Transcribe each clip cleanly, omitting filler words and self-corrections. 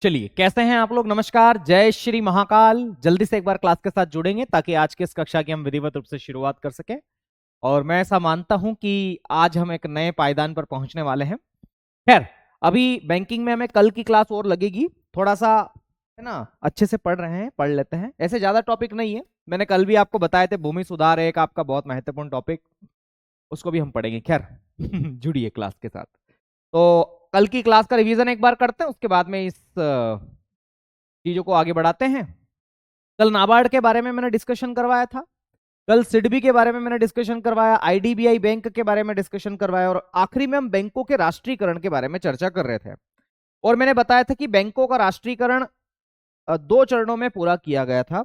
चलिए, कैसे हैं आप लोग? नमस्कार, जय श्री महाकाल। जल्दी से एक बार क्लास के साथ जुड़ेंगे ताकि आज की इस कक्षा की हम विधिवत रूप से शुरुआत कर सकें। और मैं ऐसा मानता हूं कि आज हम एक नए पायदान पर पहुंचने वाले हैं। खैर, अभी बैंकिंग में हमें कल की क्लास और लगेगी। थोड़ा सा है ना, अच्छे से पढ़ रहे हैं, पढ़ लेते हैं। ऐसे ज्यादा टॉपिक नहीं है, मैंने कल भी आपको बताए थे। भूमि सुधार एक आपका बहुत महत्वपूर्ण टॉपिक, उसको भी हम पढ़ेंगे। खैर जुड़िए क्लास के साथ। तो कल की क्लास का रिवीजन एक बार करते हैं, उसके बाद में इस चीजों को आगे बढ़ाते हैं। कल नाबार्ड के बारे में मैंने डिस्कशन करवाया था। कल सिडबी के बारे में मैंने डिस्कशन करवाया, आईडीबीआई बैंक के बारे में डिस्कशन करवाया, और आखिरी में हम बैंकों के राष्ट्रीयकरण के बारे में चर्चा कर रहे थे। और मैंने बताया था कि बैंकों का राष्ट्रीयकरण दो चरणों में पूरा किया गया था।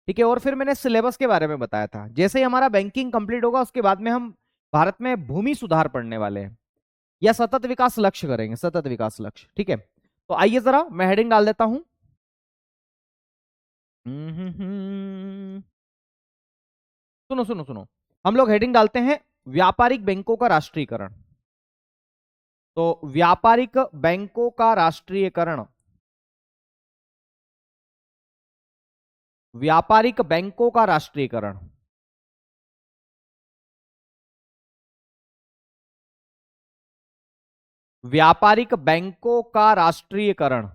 ठीक है। और फिर मैंने सिलेबस के बारे में बताया था, जैसे ही हमारा बैंकिंग कंप्लीट होगा उसके बाद में हम भारत में भूमि सुधार पढ़ने वाले हैं, या सतत विकास लक्ष्य करेंगे, सतत विकास लक्ष्य। ठीक है। तो आइए जरा मैं हेडिंग डाल देता हूं। सुनो सुनो सुनो, हम लोग हेडिंग डालते हैं व्यापारिक बैंकों का राष्ट्रीयकरण। तो व्यापारिक बैंकों का राष्ट्रीयकरण, व्यापारिक बैंकों का राष्ट्रीयकरण। व्यापारिक बैंकों का राष्ट्रीयकरण।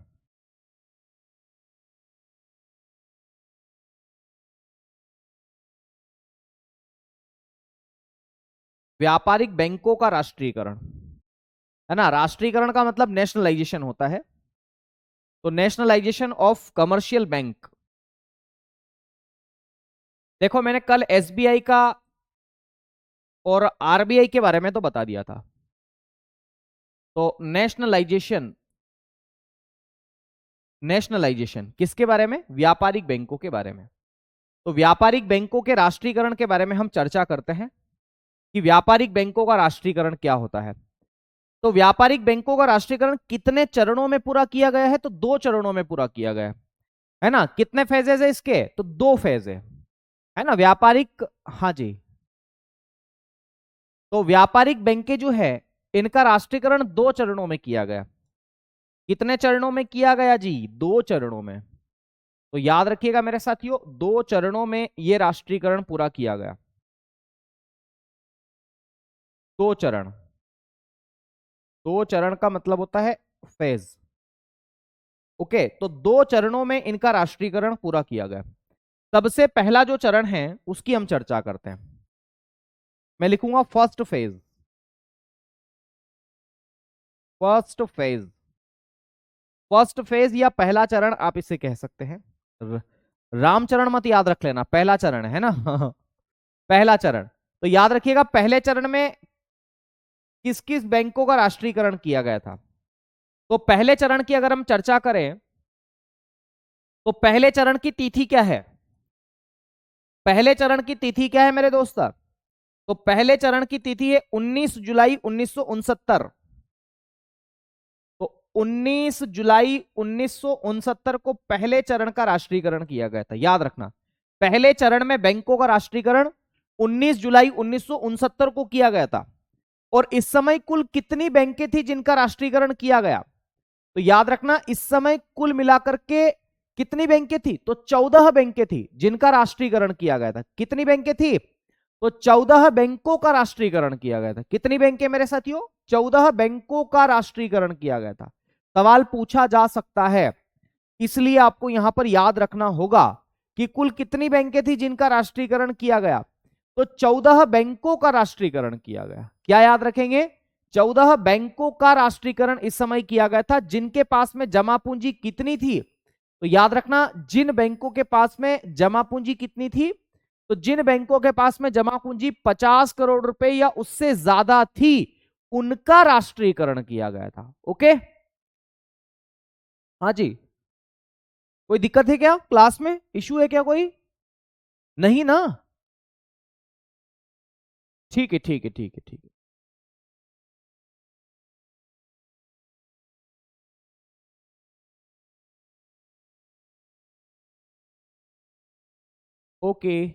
व्यापारिक बैंकों का राष्ट्रीयकरण, है ना। राष्ट्रीयकरण का मतलब नेशनलाइजेशन होता है। तो नेशनलाइजेशन ऑफ कमर्शियल बैंक। देखो, मैंने कल एसबीआई का और आरबीआई के बारे में तो बता दिया था। तो नेशनलाइजेशन, नेशनलाइजेशन किसके बारे में? व्यापारिक बैंकों के बारे में। तो व्यापारिक बैंकों के राष्ट्रीयकरण के बारे में हम चर्चा करते हैं कि व्यापारिक बैंकों का राष्ट्रीयकरण क्या होता है। तो व्यापारिक बैंकों का राष्ट्रीयकरण कितने चरणों में पूरा किया गया है? तो दो चरणों में पूरा किया गया है ना। कितने फेजेज है इसके? तो दो फेज है ना व्यापारिक। हाँ जी। तो व्यापारिक बैंकें जो है, इनका राष्ट्रीयकरण दो चरणों में किया गया। कितने चरणों में किया गया जी? दो चरणों में। तो याद रखिएगा मेरे साथियों, दो चरणों में यह राष्ट्रीयकरण पूरा किया गया। दो चरण, दो चरण का मतलब होता है फेज। ओके, तो दो चरणों में इनका राष्ट्रीयकरण पूरा किया गया। सबसे पहला जो चरण है उसकी हम चर्चा करते हैं। मैं लिखूंगा first phase. First phase, first phase या पहला चरण आप इसे कह सकते हैं। र- रामचरण मत याद रख लेना, पहला चरण है ना पहला चरण। तो याद रखिएगा, पहले चरण में किस किस बैंकों का राष्ट्रीयकरण किया गया था। तो पहले चरण की अगर हम चर्चा करें, तो पहले चरण की तिथि क्या है? पहले चरण की तिथि क्या है मेरे दोस्त? तो पहले चरण की तिथि है 19 जुलाई 1969। तो 19 जुलाई 1969 को पहले चरण का राष्ट्रीयकरण किया गया था। याद रखना, पहले चरण में बैंकों का राष्ट्रीयकरण 19 जुलाई 1969 को किया गया था। और इस समय कुल कितनी बैंकें थी जिनका राष्ट्रीयकरण किया गया? तो याद रखना, इस समय कुल मिलाकर के कितनी बैंकें थी? तो 14 बैंकें थी जिनका राष्ट्रीयकरण किया गया था। कितनी बैंकें थी? तो 14 बैंकों का राष्ट्रीयकरण किया गया था। कितनी बैंकें मेरे साथियों? 14 बैंकों का राष्ट्रीयकरण किया गया था। सवाल पूछा जा सकता है, इसलिए आपको यहां पर याद रखना होगा कि कुल कितनी बैंकें थी जिनका राष्ट्रीयकरण किया गया। तो 14 बैंकों का राष्ट्रीयकरण किया गया। क्या याद रखेंगे? 14 बैंकों का राष्ट्रीयकरण इस समय किया गया था। जिनके पास में जमा पूंजी कितनी थी? तो याद रखना, जिन बैंकों के पास में जमा पूंजी कितनी थी? तो जिन बैंकों के पास में जमा पूंजी 50 करोड़ रुपए या उससे ज्यादा थी, उनका राष्ट्रीयकरण किया गया था। ओके, हाँ जी। कोई दिक्कत है क्या? क्लास में इशू है क्या कोई? नहीं ना? ठीक है ठीक है ठीक है ठीक है। ओके।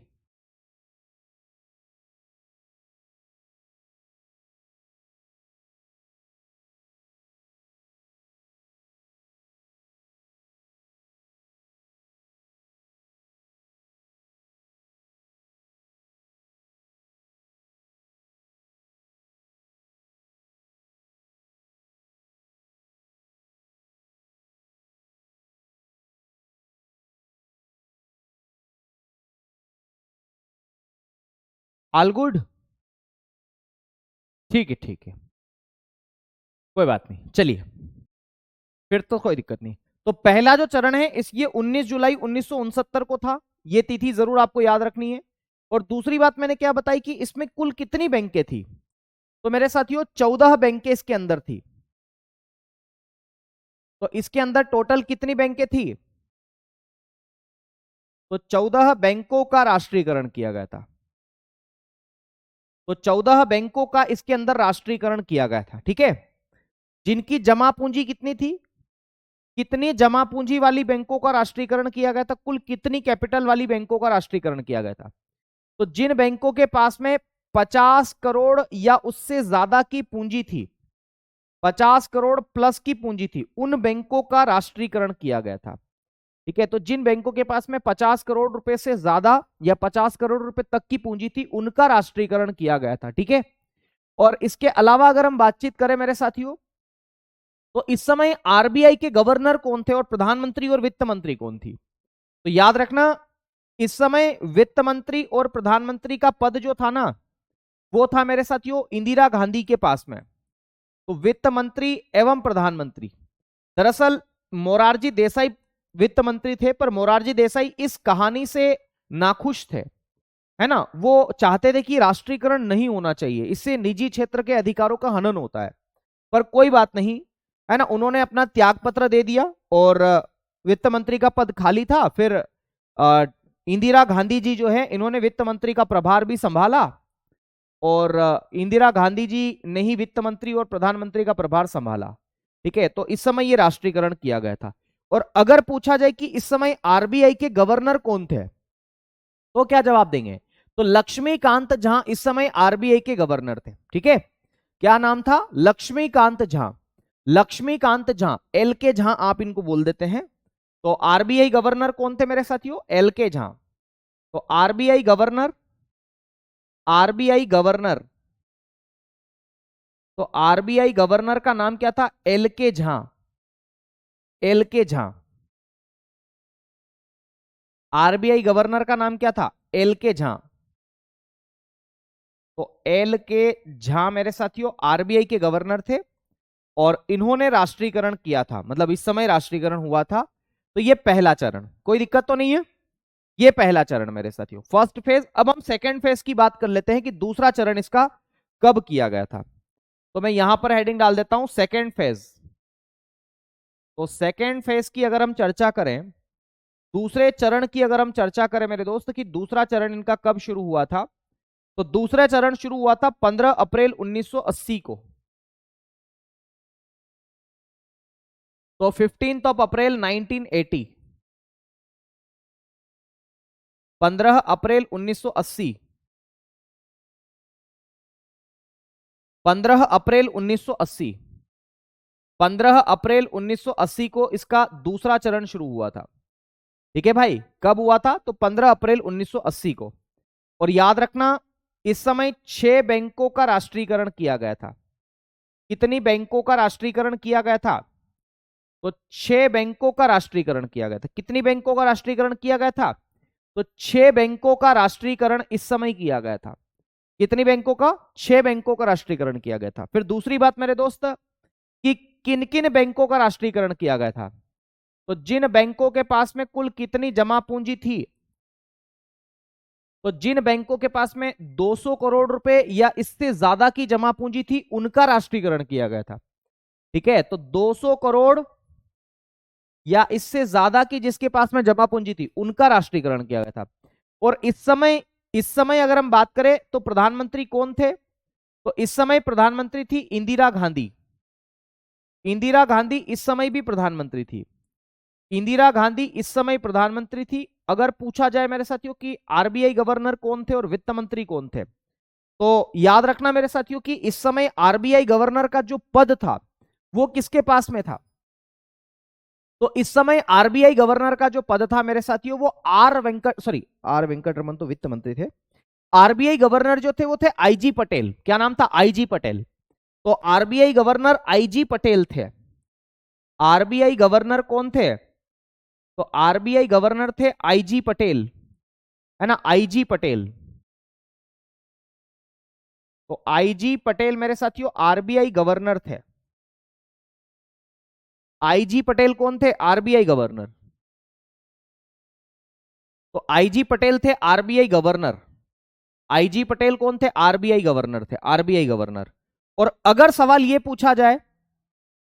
ऑल गुड, ठीक है ठीक है, कोई बात नहीं, चलिए फिर तो कोई दिक्कत नहीं। तो पहला जो चरण है इस ये 19 जुलाई 1969 को था, ये तिथि जरूर आपको याद रखनी है। और दूसरी बात मैंने क्या बताई कि इसमें कुल कितनी बैंकें थी, तो मेरे साथियों 14 बैंकें इसके अंदर थी। तो इसके अंदर टोटल कितनी बैंकें थी, तो 14 बैंकों का राष्ट्रीयकरण किया गया था। तो 14 बैंकों का इसके अंदर राष्ट्रीयकरण किया गया था, ठीक है। जिनकी जमा पूंजी कितनी थी, कितनी जमा पूंजी वाली बैंकों का राष्ट्रीयकरण किया गया था, कुल कितनी कैपिटल वाली बैंकों का राष्ट्रीयकरण किया गया था। तो जिन बैंकों के पास में 50 करोड़ या उससे ज्यादा की पूंजी थी, 50 करोड़ प्लस की पूंजी थी, उन बैंकों का राष्ट्रीयकरण किया गया था, ठीक है। तो जिन बैंकों के पास में 50 करोड़ रुपए से ज्यादा या 50 करोड़ रुपए तक की पूंजी थी, उनका राष्ट्रीयकरण किया गया था, ठीक है। और इसके अलावा अगर हम बातचीत करें मेरे साथियों, तो इस समय आरबीआई के गवर्नर कौन थे और प्रधानमंत्री और वित्त मंत्री कौन थी। तो याद रखना, इस समय वित्त मंत्री और प्रधानमंत्री का पद जो था ना, वो था मेरे साथियों इंदिरा गांधी के पास में। तो वित्त मंत्री एवं प्रधानमंत्री, दरअसल मोरारजी देसाई वित्त मंत्री थे, पर मोरारजी देसाई इस कहानी से नाखुश थे, है ना। वो चाहते थे कि राष्ट्रीयकरण नहीं होना चाहिए, इससे निजी क्षेत्र के अधिकारों का हनन होता है। पर कोई बात नहीं, है ना, उन्होंने अपना त्याग पत्र दे दिया और वित्त मंत्री का पद खाली था। फिर इंदिरा गांधी जी जो है, इन्होंने वित्त मंत्री का प्रभार भी संभाला और इंदिरा गांधी जी ने ही वित्त मंत्री और प्रधानमंत्री का प्रभार संभाला, ठीक है। तो इस समय ये राष्ट्रीयकरण किया गया था। और अगर पूछा जाए कि इस समय आरबीआई के गवर्नर कौन थे, तो क्या जवाब देंगे, तो लक्ष्मीकांत झा इस समय आरबीआई के गवर्नर थे, ठीक है। क्या नाम था, लक्ष्मीकांत झा, लक्ष्मीकांत झा, एल के झा आप इनको बोल देते हैं। तो आरबीआई गवर्नर कौन थे मेरे साथियों, एल के झा। तो आरबीआई गवर्नर, आरबीआई गवर्नर, तो आरबीआई गवर्नर का नाम क्या था, एल के झा, एल के झा। आरबीआई गवर्नर का नाम क्या था, एल के झा। तो एल के झा मेरे साथियों आरबीआई के गवर्नर थे और इन्होंने राष्ट्रीयकरण किया था, मतलब इस समय राष्ट्रीयकरण हुआ था। तो ये पहला चरण, कोई दिक्कत तो नहीं है, ये पहला चरण मेरे साथियों, फर्स्ट फेज। अब हम सेकंड फेज की बात कर लेते हैं कि दूसरा चरण इसका कब किया गया था। तो मैं यहां पर हेडिंग डाल देता हूं सेकंड फेज। तो सेकंड फेज की अगर हम चर्चा करें, दूसरे चरण की अगर हम चर्चा करें मेरे दोस्त कि दूसरा चरण इनका कब शुरू हुआ था, तो दूसरा चरण शुरू हुआ था 15 अप्रैल 1980 को। तो 15 ऑफ अप्रैल 1980, 15 अप्रैल 1980, 15 अप्रैल 1980, 15 अप्रैल 1980 को इसका दूसरा चरण शुरू हुआ था, ठीक है भाई। कब हुआ था, तो 15 अप्रैल 1980 को। और याद रखना, इस समय 6 बैंकों का राष्ट्रीयकरण किया गया था। कितनी बैंकों का राष्ट्रीयकरण किया गया था, तो 6 बैंकों का राष्ट्रीयकरण किया गया था। कितनी बैंकों का राष्ट्रीयकरण किया गया था, तो 6 बैंकों का राष्ट्रीयकरण इस समय किया गया था। कितनी बैंकों का, 6 बैंकों का राष्ट्रीयकरण किया गया था। फिर दूसरी बात मेरे दोस्त कि किन किन बैंकों का राष्ट्रीयकरण किया गया था, तो जिन बैंकों के पास में कुल कितनी जमा पूंजी थी, तो जिन बैंकों के पास में 200 करोड़ रुपए या इससे ज्यादा की जमा पूंजी थी, उनका राष्ट्रीयकरण किया गया था, ठीक है। तो 200 करोड़ या इससे ज्यादा की जिसके पास में जमा पूंजी थी, उनका राष्ट्रीयकरण किया गया था। और इस समय अगर हम बात करें तो प्रधानमंत्री कौन थे, तो इस समय प्रधानमंत्री थी इंदिरा गांधी। इंदिरा गांधी इस समय भी प्रधानमंत्री थी, इंदिरा गांधी इस समय प्रधानमंत्री थी। अगर पूछा जाए मेरे साथियों कि आरबीआई गवर्नर कौन थे और वित्त मंत्री कौन थे, तो याद रखना मेरे साथियों कि इस समय आरबीआई गवर्नर का जो पद था वो किसके पास में था, तो इस समय आरबीआई गवर्नर का जो पद था मेरे साथियों वो आर वेंकट रमन तो वित्त मंत्री थे। आरबीआई गवर्नर जो थे वो थे आईजी पटेल। क्या नाम था, आईजी पटेल। तो आरबीआई गवर्नर आईजी पटेल थे। आरबीआई गवर्नर कौन थे, तो आरबीआई गवर्नर थे आईजी पटेल, है ना, आईजी पटेल। तो आईजी पटेल मेरे साथियों आरबीआई गवर्नर थे। आईजी पटेल कौन थे? RBI governor. तो आईजी पटेल थे आरबीआई गवर्नर। आईजी पटेल कौन थे? आरबीआई गवर्नर थे, आरबीआई गवर्नर। और अगर सवाल यह पूछा जाए,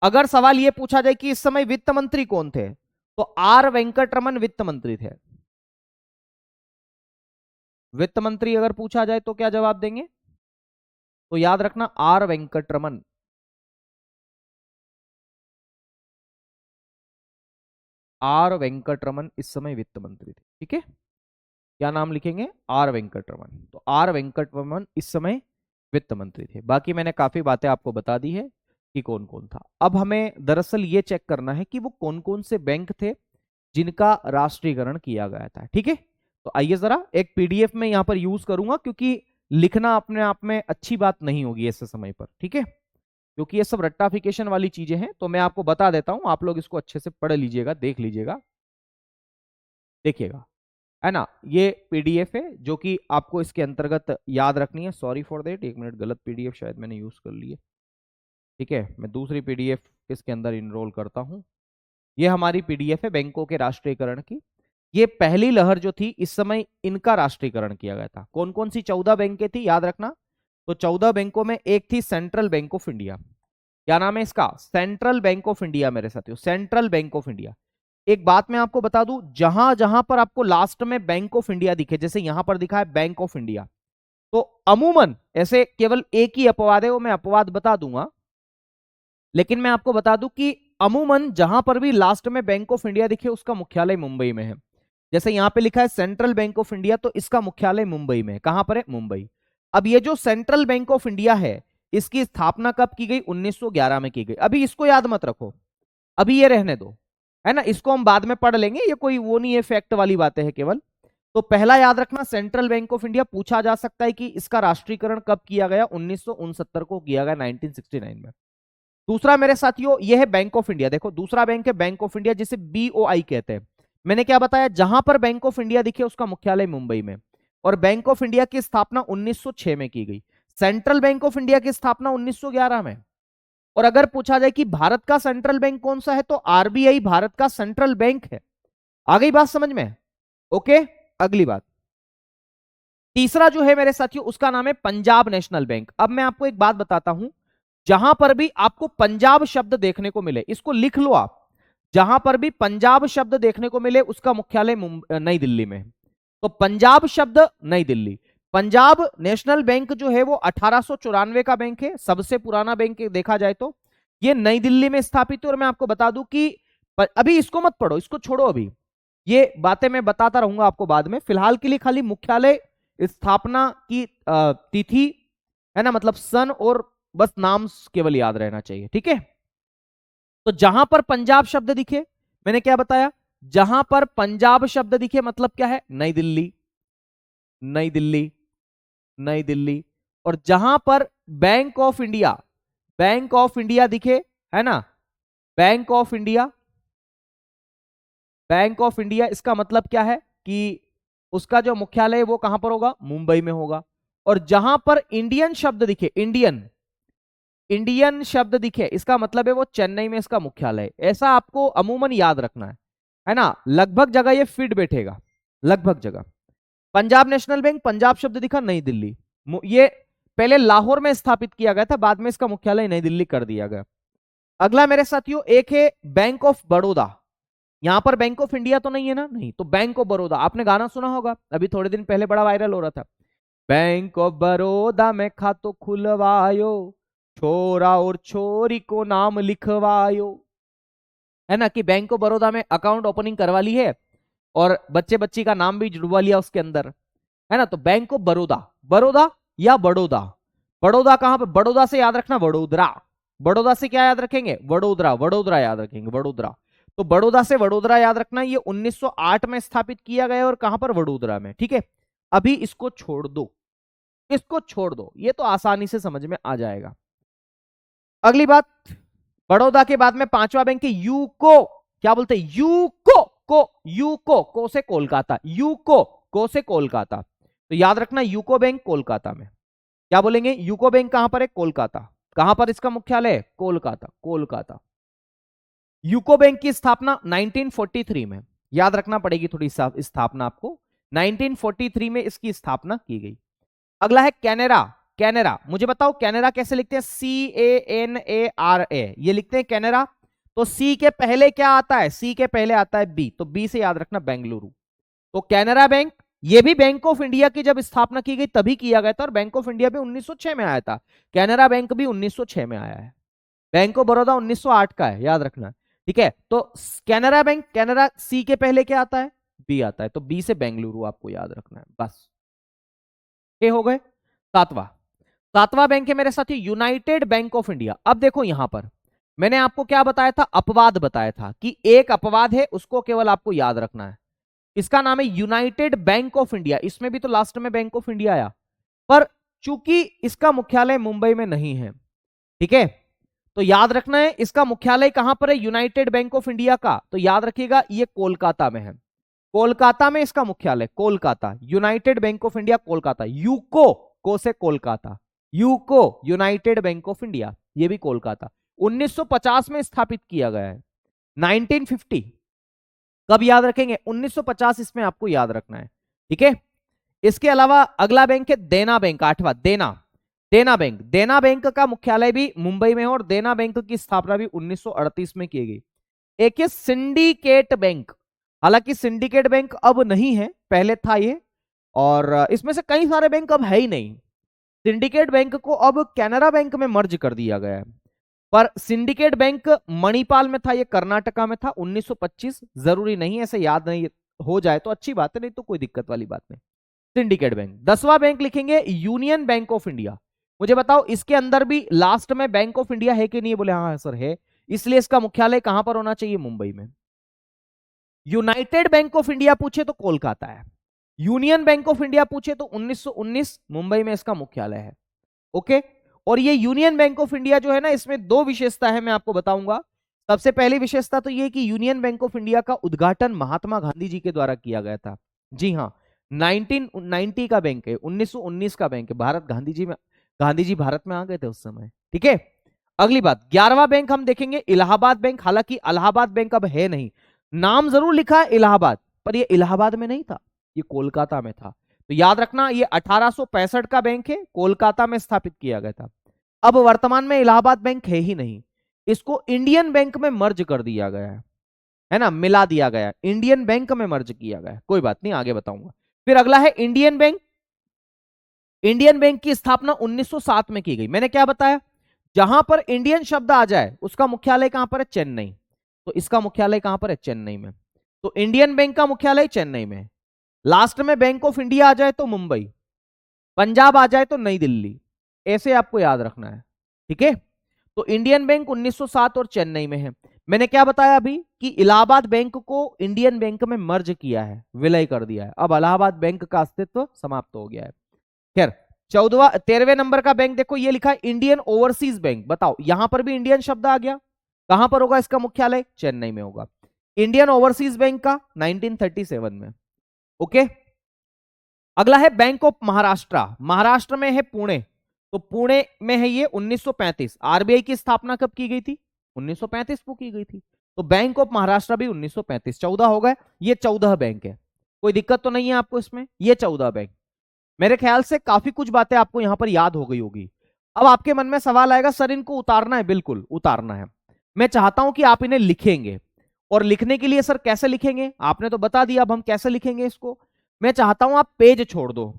अगर सवाल यह पूछा जाए कि इस समय वित्त मंत्री कौन थे, तो आर वेंकटरमन वित्त मंत्री थे। वित्त मंत्री अगर पूछा जाए तो क्या जवाब देंगे? तो याद रखना आर वेंकटरमन। आर वेंकटरमन इस समय वित्त मंत्री थे। ठीक है, क्या नाम लिखेंगे? आर वेंकटरमन। तो आर वेंकटरमन इस समय वित्त मंत्री थे। बाकी मैंने काफी बातें आपको बता दी है कि कौन कौन था। अब हमें दरअसल ये चेक करना है कि वो कौन कौन से बैंक थे जिनका राष्ट्रीयकरण किया गया था। ठीक है, तो आइए जरा एक पीडीएफ में यहां पर यूज करूंगा, क्योंकि लिखना अपने आप में अच्छी बात नहीं होगी ऐसे समय पर। ठीक है, क्योंकि ये सब रट्टाफिकेशन वाली चीजें हैं, तो मैं आपको बता देता हूं, आप लोग इसको अच्छे से पढ़ लीजिएगा, देख लीजिएगा, देखिएगा, है ना। ये पीडीएफ है जो कि आपको इसके अंतर्गत याद रखनी है। सॉरी फॉर दैट, एक मिनट, गलत पीडीएफ शायद मैंने यूज कर ली है। ठीक है, मैं दूसरी पीडीएफ इसके अंदर इनरोल करता हूं। ये हमारी पीडीएफ है बैंकों के राष्ट्रीयकरण की। ये पहली लहर जो थी इस समय इनका राष्ट्रीयकरण किया गया था। कौन कौन सी 14 बैंकें थी याद रखना। तो 14 बैंकों में एक थी सेंट्रल बैंक ऑफ इंडिया। क्या नाम है इसका? सेंट्रल बैंक ऑफ इंडिया मेरे साथियों, सेंट्रल बैंक ऑफ इंडिया। एक बात मैं आपको बता दूं, जहां जहां पर आपको लास्ट में बैंक ऑफ इंडिया दिखे, जैसे यहां पर दिखा है बैंक ऑफ इंडिया, तो अमूमन ऐसे केवल एक ही अपवाद है, वो मैं अपवाद बता दूंगा, लेकिन मैं आपको बता दूं कि अमूमन जहां पर भी लास्ट में बैंक ऑफ इंडिया दिखे उसका मुख्यालय मुंबई में है। जैसे यहां पे लिखा है सेंट्रल बैंक ऑफ इंडिया, तो इसका मुख्यालय मुंबई में है। कहां पर है? मुंबई। अब ये जो सेंट्रल बैंक ऑफ इंडिया है, इसकी स्थापना कब की गई? 1911 में की गई। अभी इसको याद मत रखो, अभी ये रहने दो, है ना, इसको हम बाद में पढ़ लेंगे, ये कोई वो नहीं है, फैक्ट वाली बातें है केवल। तो पहला याद रखना सेंट्रल बैंक ऑफ इंडिया। पूछा जा सकता है कि इसका राष्ट्रीयकरण कब किया गया? 1969 को किया गया, 1969 में। दूसरा मेरे साथियों यह है बैंक ऑफ इंडिया। देखो दूसरा बैंक है बैंक ऑफ इंडिया, जिसे बीओआई कहते हैं। मैंने क्या बताया? जहां पर बैंक ऑफ इंडिया दिखे उसका मुख्यालय मुंबई में। और बैंक ऑफ इंडिया की स्थापना 1906 में की गई। सेंट्रल बैंक ऑफ इंडिया की स्थापना 1911 में। और अगर पूछा जाए कि भारत का सेंट्रल बैंक कौन सा है, तो आरबीआई भारत का सेंट्रल बैंक है। आ गई बात समझ में? ओके, अगली बात, तीसरा जो है मेरे साथियों उसका नाम है पंजाब नेशनल बैंक। अब मैं आपको एक बात बताता हूं, जहां पर भी आपको पंजाब शब्द देखने को मिले, इसको लिख लो आप, जहां पर भी पंजाब शब्द देखने को मिले उसका मुख्यालय नई दिल्ली में। तो पंजाब शब्द नई दिल्ली। पंजाब नेशनल बैंक जो है वो 1894 का बैंक है, सबसे पुराना बैंक देखा जाए तो। ये नई दिल्ली में स्थापित है। और मैं आपको बता दूं कि अभी इसको मत पढ़ो, इसको छोड़ो, अभी ये बातें मैं बताता रहूंगा आपको बाद में। फिलहाल के लिए खाली मुख्यालय, स्थापना की तिथि, है ना, मतलब सन, और बस नाम केवल याद रहना चाहिए। ठीक है, तो जहां पर पंजाब शब्द दिखे, मैंने क्या बताया? जहां पर पंजाब शब्द दिखे मतलब क्या है? नई दिल्ली, नई दिल्ली, नई दिल्ली। और जहां पर bank of India, bank of India दिखे, है ना, bank of India, bank of India, इसका मतलब क्या है कि उसका जो मुख्यालय है वो कहां पर होगा? मुंबई में होगा। और जहां पर इंडियन शब्द दिखे, इंडियन, इंडियन शब्द दिखे, इसका मतलब है वो चेन्नई में इसका मुख्यालय। ऐसा आपको अमूमन याद रखना है ना, लगभग जगह ये फिट बैठेगा, लगभग जगह। पंजाब नेशनल बैंक, पंजाब शब्द दिखा, नई दिल्ली। ये पहले लाहौर में स्थापित किया गया था, बाद में इसका मुख्यालय नई दिल्ली कर दिया गया। अगला मेरे साथियों एक है बैंक ऑफ बड़ौदा। यहां पर बैंक ऑफ इंडिया तो नहीं है ना, नहीं, तो बैंक ऑफ बड़ौदा। आपने गाना सुना होगा, अभी थोड़े दिन पहले बड़ा वायरल हो रहा था, बैंक ऑफ बड़ौदा में खातो खुलवायो, छोरा और छोरी को नाम लिखवायो, है ना, कि बैंक ऑफ बड़ौदा में अकाउंट ओपनिंग करवा ली है और बच्चे बच्ची का नाम भी जुड़वा लिया उसके अंदर, है ना। तो बैंक ऑफ बड़ौदा, बड़ौदा या बड़ौदा, बड़ौदा कहां पर? बड़ौदा से याद रखना वडोदरा, बड़ौदा से क्या याद रखेंगे? वडोदरा, वडोदरा याद रखेंगे, वडोदरा। तो बड़ौदा से वडोदरा याद रखना। ये 1908 में स्थापित किया गया और कहां पर? वडोदरा में। ठीक है, अभी इसको छोड़ दो, इसको छोड़ दो, ये तो आसानी से समझ में आ जाएगा। अगली बात, बड़ौदा के बाद में पांचवा बैंक है यूको। क्या बोलते हैं? यूको, को, यूको, को से कोलकाता, यूको, को से कोलकाता। तो याद रखना यूको बैंक कोलकाता में। क्या बोलेंगे? यूको बैंक कहां पर है? कोलकाता। कहां पर इसका मुख्यालय है? कोलकाता, कोलकाता। यूको बैंक की स्थापना 1943 में, याद रखना पड़ेगी थोड़ी स्थापना आपको, 1943 में इसकी स्थापना की गई। अगला है कैनेरा। कैनेरा, मुझे बताओ कैनेरा कैसे लिखते हैं? CANARA, ये लिखते हैं कैनेरा। तो सी के पहले क्या आता है? सी के पहले आता है बी, तो बी से याद रखना बेंगलुरु। तो कैनरा बैंक, ये भी बैंक ऑफ इंडिया की जब स्थापना की गई तभी किया गया था, और बैंक ऑफ इंडिया भी 1906 में आया था। कैनरा बैंक भी 1906 में आया है। बैंक ऑफ बड़ौदा 1908 का है, याद रखना। ठीक है, तो कैनरा बैंक, कैनरा सी के पहले क्या आता है? बी आता है, तो बी से बेंगलुरु आपको याद रखना है बस। ये हो गए। सातवां, सातवां बैंक है मेरे साथी यूनाइटेड बैंक ऑफ इंडिया। अब देखो यहां पर मैंने आपको क्या बताया था? अपवाद बताया था कि एक अपवाद है, उसको केवल आपको याद रखना है। इसका नाम है यूनाइटेड बैंक ऑफ इंडिया। इसमें भी तो लास्ट में बैंक ऑफ इंडिया आया, पर चूंकि इसका मुख्यालय मुंबई में नहीं है, ठीक है, तो याद रखना है इसका मुख्यालय कहां पर है? यूनाइटेड बैंक ऑफ इंडिया का, तो याद रखिएगा ये कोलकाता में है। कोलकाता में इसका मुख्यालय, Kolkata, United bank of India Kolkata. UCO, को से Kolkata, UCO United bank of India, ये भी कोलकाता। 1950 में स्थापित किया गया है। 1950 कब याद रखेंगे? 1950 इसमें आपको याद रखना है, ठीक है। इसके अलावा अगला बैंक है देना बैंक, आठवां, देना। देना बैंक, देना बैंक का मुख्यालय भी मुंबई में है, और देना बैंक की स्थापना भी 1938 में की गई। एक है सिंडिकेट बैंक, हालांकि सिंडिकेट बैंक अब नहीं है, पहले था ये, और इसमें से कई सारे बैंक अब है ही नहीं। सिंडिकेट बैंक को अब कैनरा बैंक में मर्ज कर दिया गया है, पर सिंडिकेट बैंक मणिपाल में था, ये कर्नाटका में था। 1925, जरूरी नहीं ऐसे याद नहीं हो जाए तो अच्छी बात है, नहीं तो कोई दिक्कत वाली बात नहीं। Syndicate bank. 10वां बैंक लिखेंगे यूनियन बैंक ऑफ इंडिया। मुझे बताओ इसके अंदर भी लास्ट में बैंक ऑफ इंडिया है कि नहीं? बोले हाँ सर है, इसलिए इसका मुख्यालय कहां पर होना चाहिए? मुंबई में। यूनाइटेड बैंक ऑफ इंडिया पूछे तो कोलकाता है, यूनियन बैंक ऑफ इंडिया पूछे तो 1919 मुंबई में इसका मुख्यालय है। ओके, और ये यूनियन बैंक ऑफ इंडिया जो है ना, इसमें दो विशेषता है, मैं आपको बताऊंगा। सबसे पहली विशेषता तो ये कि यूनियन बैंक ऑफ इंडिया का उद्घाटन महात्मा गांधी जी के द्वारा किया गया था। जी हाँ, 1990 का बैंक है, 1919 का बैंक है। भारत गांधी जी भारत में आ गए थे उस समय, ठीक है। अगली बात, 11वां बैंक हम देखेंगे इलाहाबाद बैंक। हालांकि इलाहाबाद बैंक अब है नहीं, नाम जरूर लिखा है इलाहाबाद, पर ये इलाहाबाद में नहीं था, ये कोलकाता में था। तो याद रखना ये 1865 का बैंक है, कोलकाता में स्थापित किया गया था। अब वर्तमान में इलाहाबाद बैंक है ही नहीं, इसको इंडियन बैंक में मर्ज कर दिया गया है ना, मिला दिया गया, इंडियन बैंक में मर्ज किया गया। कोई बात नहीं, आगे बताऊंगा। फिर अगला है इंडियन बैंक। इंडियन बैंक की स्थापना 1907 में की गई। मैंने क्या बताया? जहां पर इंडियन शब्द आ जाए उसका मुख्यालय कहां पर है? चेन्नई। तो इसका मुख्यालय कहां पर है? चेन्नई में। तो इंडियन बैंक का मुख्यालय चेन्नई में। लास्ट में बैंक ऑफ इंडिया आ जाए तो मुंबई, पंजाब आ जाए तो नई दिल्ली, ऐसे आपको याद रखना है, ठीक है। तो इंडियन बैंक 1907 और चेन्नई में है। मैंने क्या बताया अभी कि इलाहाबाद बैंक को इंडियन बैंक में मर्ज किया है, विलय कर दिया है। अब इलाहाबाद बैंक का अस्तित्व समाप्त हो गया है। खैर, 13वें नंबर का बैंक देखो, ये लिखा है इंडियन ओवरसीज बैंक। बताओ यहां पर भी इंडियन शब्द आ गया, कहां पर होगा इसका मुख्यालय? चेन्नई में होगा। इंडियन ओवरसीज बैंक का 1937 में। ओके, अगला है बैंक ऑफ महाराष्ट्र। महाराष्ट्र में है पुणे, तो पुणे में है ये 1935। आरबीआई की स्थापना कब की गई थी? 1935 को की गई थी। तो बैंक ऑफ महाराष्ट्र भी 1935। 14 हो गए, ये 14 बैंक है। कोई दिक्कत तो नहीं है आपको इसमें? ये 14 बैंक। मेरे ख्याल से काफी कुछ बातें आपको यहां पर याद हो गई होगी। अब आपके मन में सवाल आएगा, सर इनको उतारना है? बिल्कुल उतारना है। मैं चाहता हूं कि आप इन्हें लिखेंगे, और लिखने के लिए सर कैसे लिखेंगे आपने तो बता दिया, अब हम कैसे लिखेंगे इसको। मैं चाहता हूं आप पेज छोड़ दो।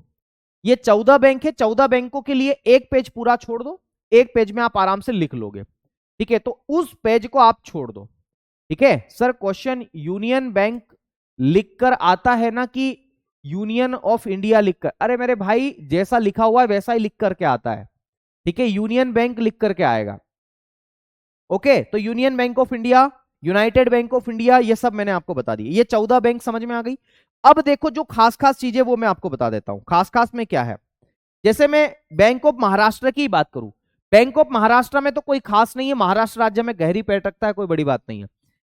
ये 14 बैंक है, 14 बैंकों के लिए एक पेज पूरा छोड़ दो, एक पेज में आप आराम से लिख लोगे, ठीक है। तो उस पेज को आप छोड़ दो, ठीक है। सर क्वेश्चन यूनियन बैंक लिखकर आता है ना कि यूनियन ऑफ इंडिया लिखकर? अरे मेरे भाई, जैसा लिखा हुआ है वैसा ही लिख करके आता है, ठीक है। यूनियन बैंक लिख करके आएगा। ओके, तो union bank of India, United bank of India, ये सब मैंने आपको बता दिया। ये 14 बैंक समझ में आ गई। अब देखो जो खास खास चीजें वो मैं आपको बता देता हूं। खास खास में क्या है, जैसे मैं बैंक ऑफ महाराष्ट्र की बात करूं, बैंक ऑफ महाराष्ट्र में तो कोई खास नहीं है, महाराष्ट्र राज्य में गहरी पैठ रखता है, कोई बड़ी बात नहीं है।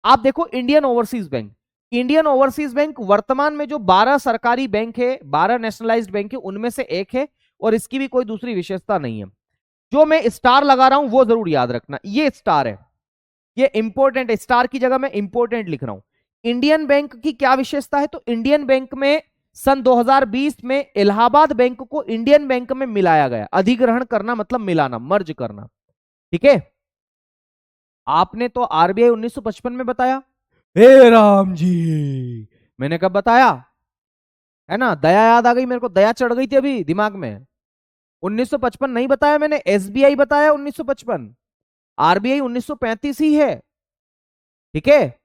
आप देखो Indian overseas bank. Indian overseas bank वर्तमान में जो 12 सरकारी बैंक है, 12 नेशनलाइज्ड बैंक है, उनमें से एक है, और इसकी भी कोई दूसरी विशेषता नहीं है। जो मैं स्टार लगा रहा हूं वो जरूर याद रखना, ये स्टार है, ये इंपॉर्टेंट है, स्टार की जगह मैं इंपॉर्टेंट लिख रहा हूं। इंडियन बैंक की क्या विशेषता है, तो इंडियन बैंक में सन 2020 में इलाहाबाद बैंक को इंडियन बैंक में मिलाया गया। अधिग्रहण करना मतलब मिलाना, मर्ज करना, ठीक है। आपने तो आरबीआई 1955 में बताया। हे राम जी, मैंने कब बताया, है ना, दया याद आ गई मेरे को, दया चढ़ गई थी अभी दिमाग में। 1955 नहीं बताया मैंने, एसबीआई बताया 1955, आरबीआई 1935 ही है, ठीक है।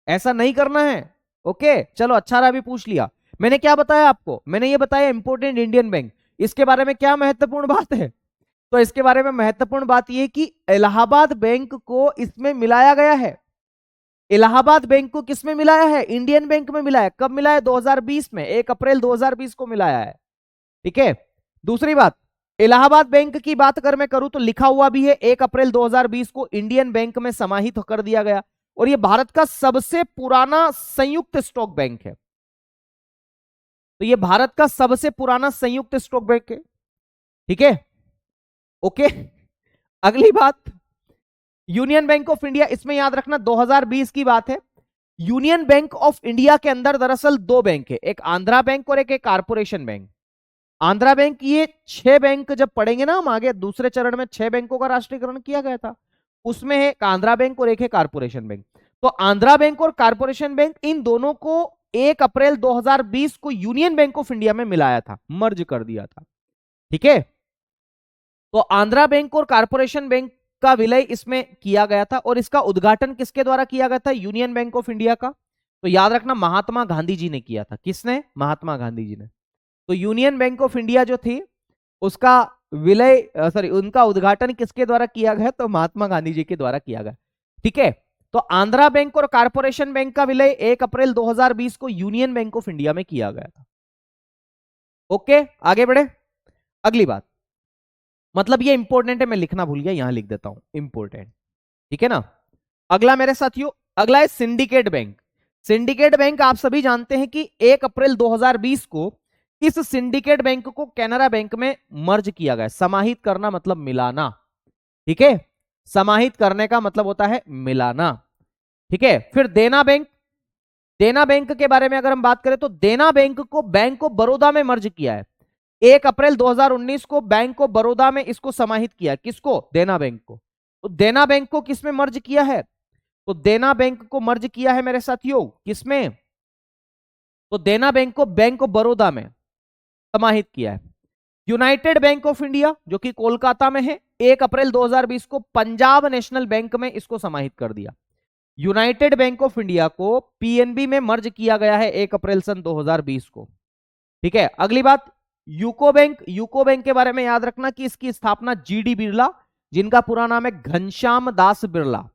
ऐसा नहीं करना है, ओके। चलो अच्छा रहा, अभी पूछ लिया। मैंने क्या बताया आपको, मैंने ये बताया इंपोर्टेंट इंडियन बैंक। इसके बारे में क्या महत्वपूर्ण बात है, तो इसके बारे में महत्वपूर्ण बात यह कि इलाहाबाद बैंक को इसमें मिलाया गया है। इलाहाबाद बैंक को किसमें मिलाया है, इंडियन बैंक में मिलाया। कब मिलाया, 2020 में, 1 अप्रैल 2020 को मिलाया है, ठीक है। दूसरी बात, इलाहाबाद बैंक की बात अगर मैं करूं तो लिखा हुआ भी है 1 अप्रैल 2020 को इंडियन बैंक में समाहित कर दिया गया। और यह भारत का सबसे पुराना संयुक्त स्टॉक बैंक है, तो यह भारत का सबसे पुराना संयुक्त स्टॉक बैंक है, ठीक है, ओके। अगली बात, यूनियन बैंक ऑफ इंडिया, इसमें याद रखना 2020 की बात है। यूनियन बैंक ऑफ इंडिया के अंदर दरअसल 2 बैंक है, एक आंध्रा बैंक और एक कारपोरेशन बैंक। आंध्रा बैंक, ये 6 बैंक जब पढ़ेंगे ना हम आगे, दूसरे चरण में 6 बैंकों का राष्ट्रीयकरण किया गया था, उसमें है एक आंध्रा बैंक और एक है कारपोरेशन बैंक। तो आंध्रा बैंक और कारपोरेशन बैंक, इन दोनों को 1 अप्रैल 2020 को यूनियन बैंक ऑफ इंडिया में मिलाया था, मर्ज कर दिया था, ठीक है। तो आंध्रा बैंक और कारपोरेशन बैंक का विलय इसमें किया गया था, और इसका उद्घाटन किसके द्वारा किया गया था, यूनियन बैंक ऑफ इंडिया का। तो याद रखना महात्मा गांधी जी ने किया था। किसने, महात्मा गांधी जी ने। तो यूनियन बैंक ऑफ इंडिया जो थी उसका विलय, सॉरी, उनका उद्घाटन किसके द्वारा किया गया, तो महात्मा गांधी जी के द्वारा किया गया, ठीक है। तो आंध्रा बैंक और कारपोरेशन बैंक का विलय 1 अप्रैल 2020 को यूनियन बैंक ऑफ इंडिया में किया गया था, ओके। आगे बढ़े, अगली बात, मतलब ये इंपॉर्टेंट है, मैं लिखना भूल गया, यहां लिख देता हूं, इंपॉर्टेंट, ठीक है ना। अगला मेरे साथियों, अगला है सिंडिकेट बैंक। सिंडिकेट बैंक आप सभी जानते हैं कि 1 अप्रैल 2020 को इस सिंडिकेट बैंक को कैनरा बैंक में मर्ज किया गया। समाहित करना मतलब मिलाना, ठीक है, समाहित करने का मतलब होता है मिलाना, ठीक है। फिर देना बैंक, देना बैंक के बारे में अगर हम बात करें तो देना बैंक को बैंक ऑफ बड़ौदा में मर्ज किया है। 1 अप्रैल 2019 को बैंक ऑफ बड़ौदा में इसको समाहित किया। किसको, देना बैंक को। तो देना बैंक को किसमें मर्ज किया है, तो देना बैंक को मर्ज किया है मेरे साथियों किसमें, तो देना बैंक को बैंक ऑफ बड़ौदा में समाहित किया है। यूनाइटेड बैंक ऑफ इंडिया जो कि कोलकाता में है, 1 अप्रैल 2020 को पंजाब नेशनल बैंक में इसको समाहित कर दिया। यूनाइटेड बैंक ऑफ इंडिया को पीएनबी में मर्ज किया गया है 1 अप्रैल सन 2020 को, ठीक है। अगली बात, यूको बैंक। यूको बैंक के बारे में याद रखना कि इसकी स्थापना जीडी बिरला, जिनका पूरा नाम है घनश्याम दास बिरला,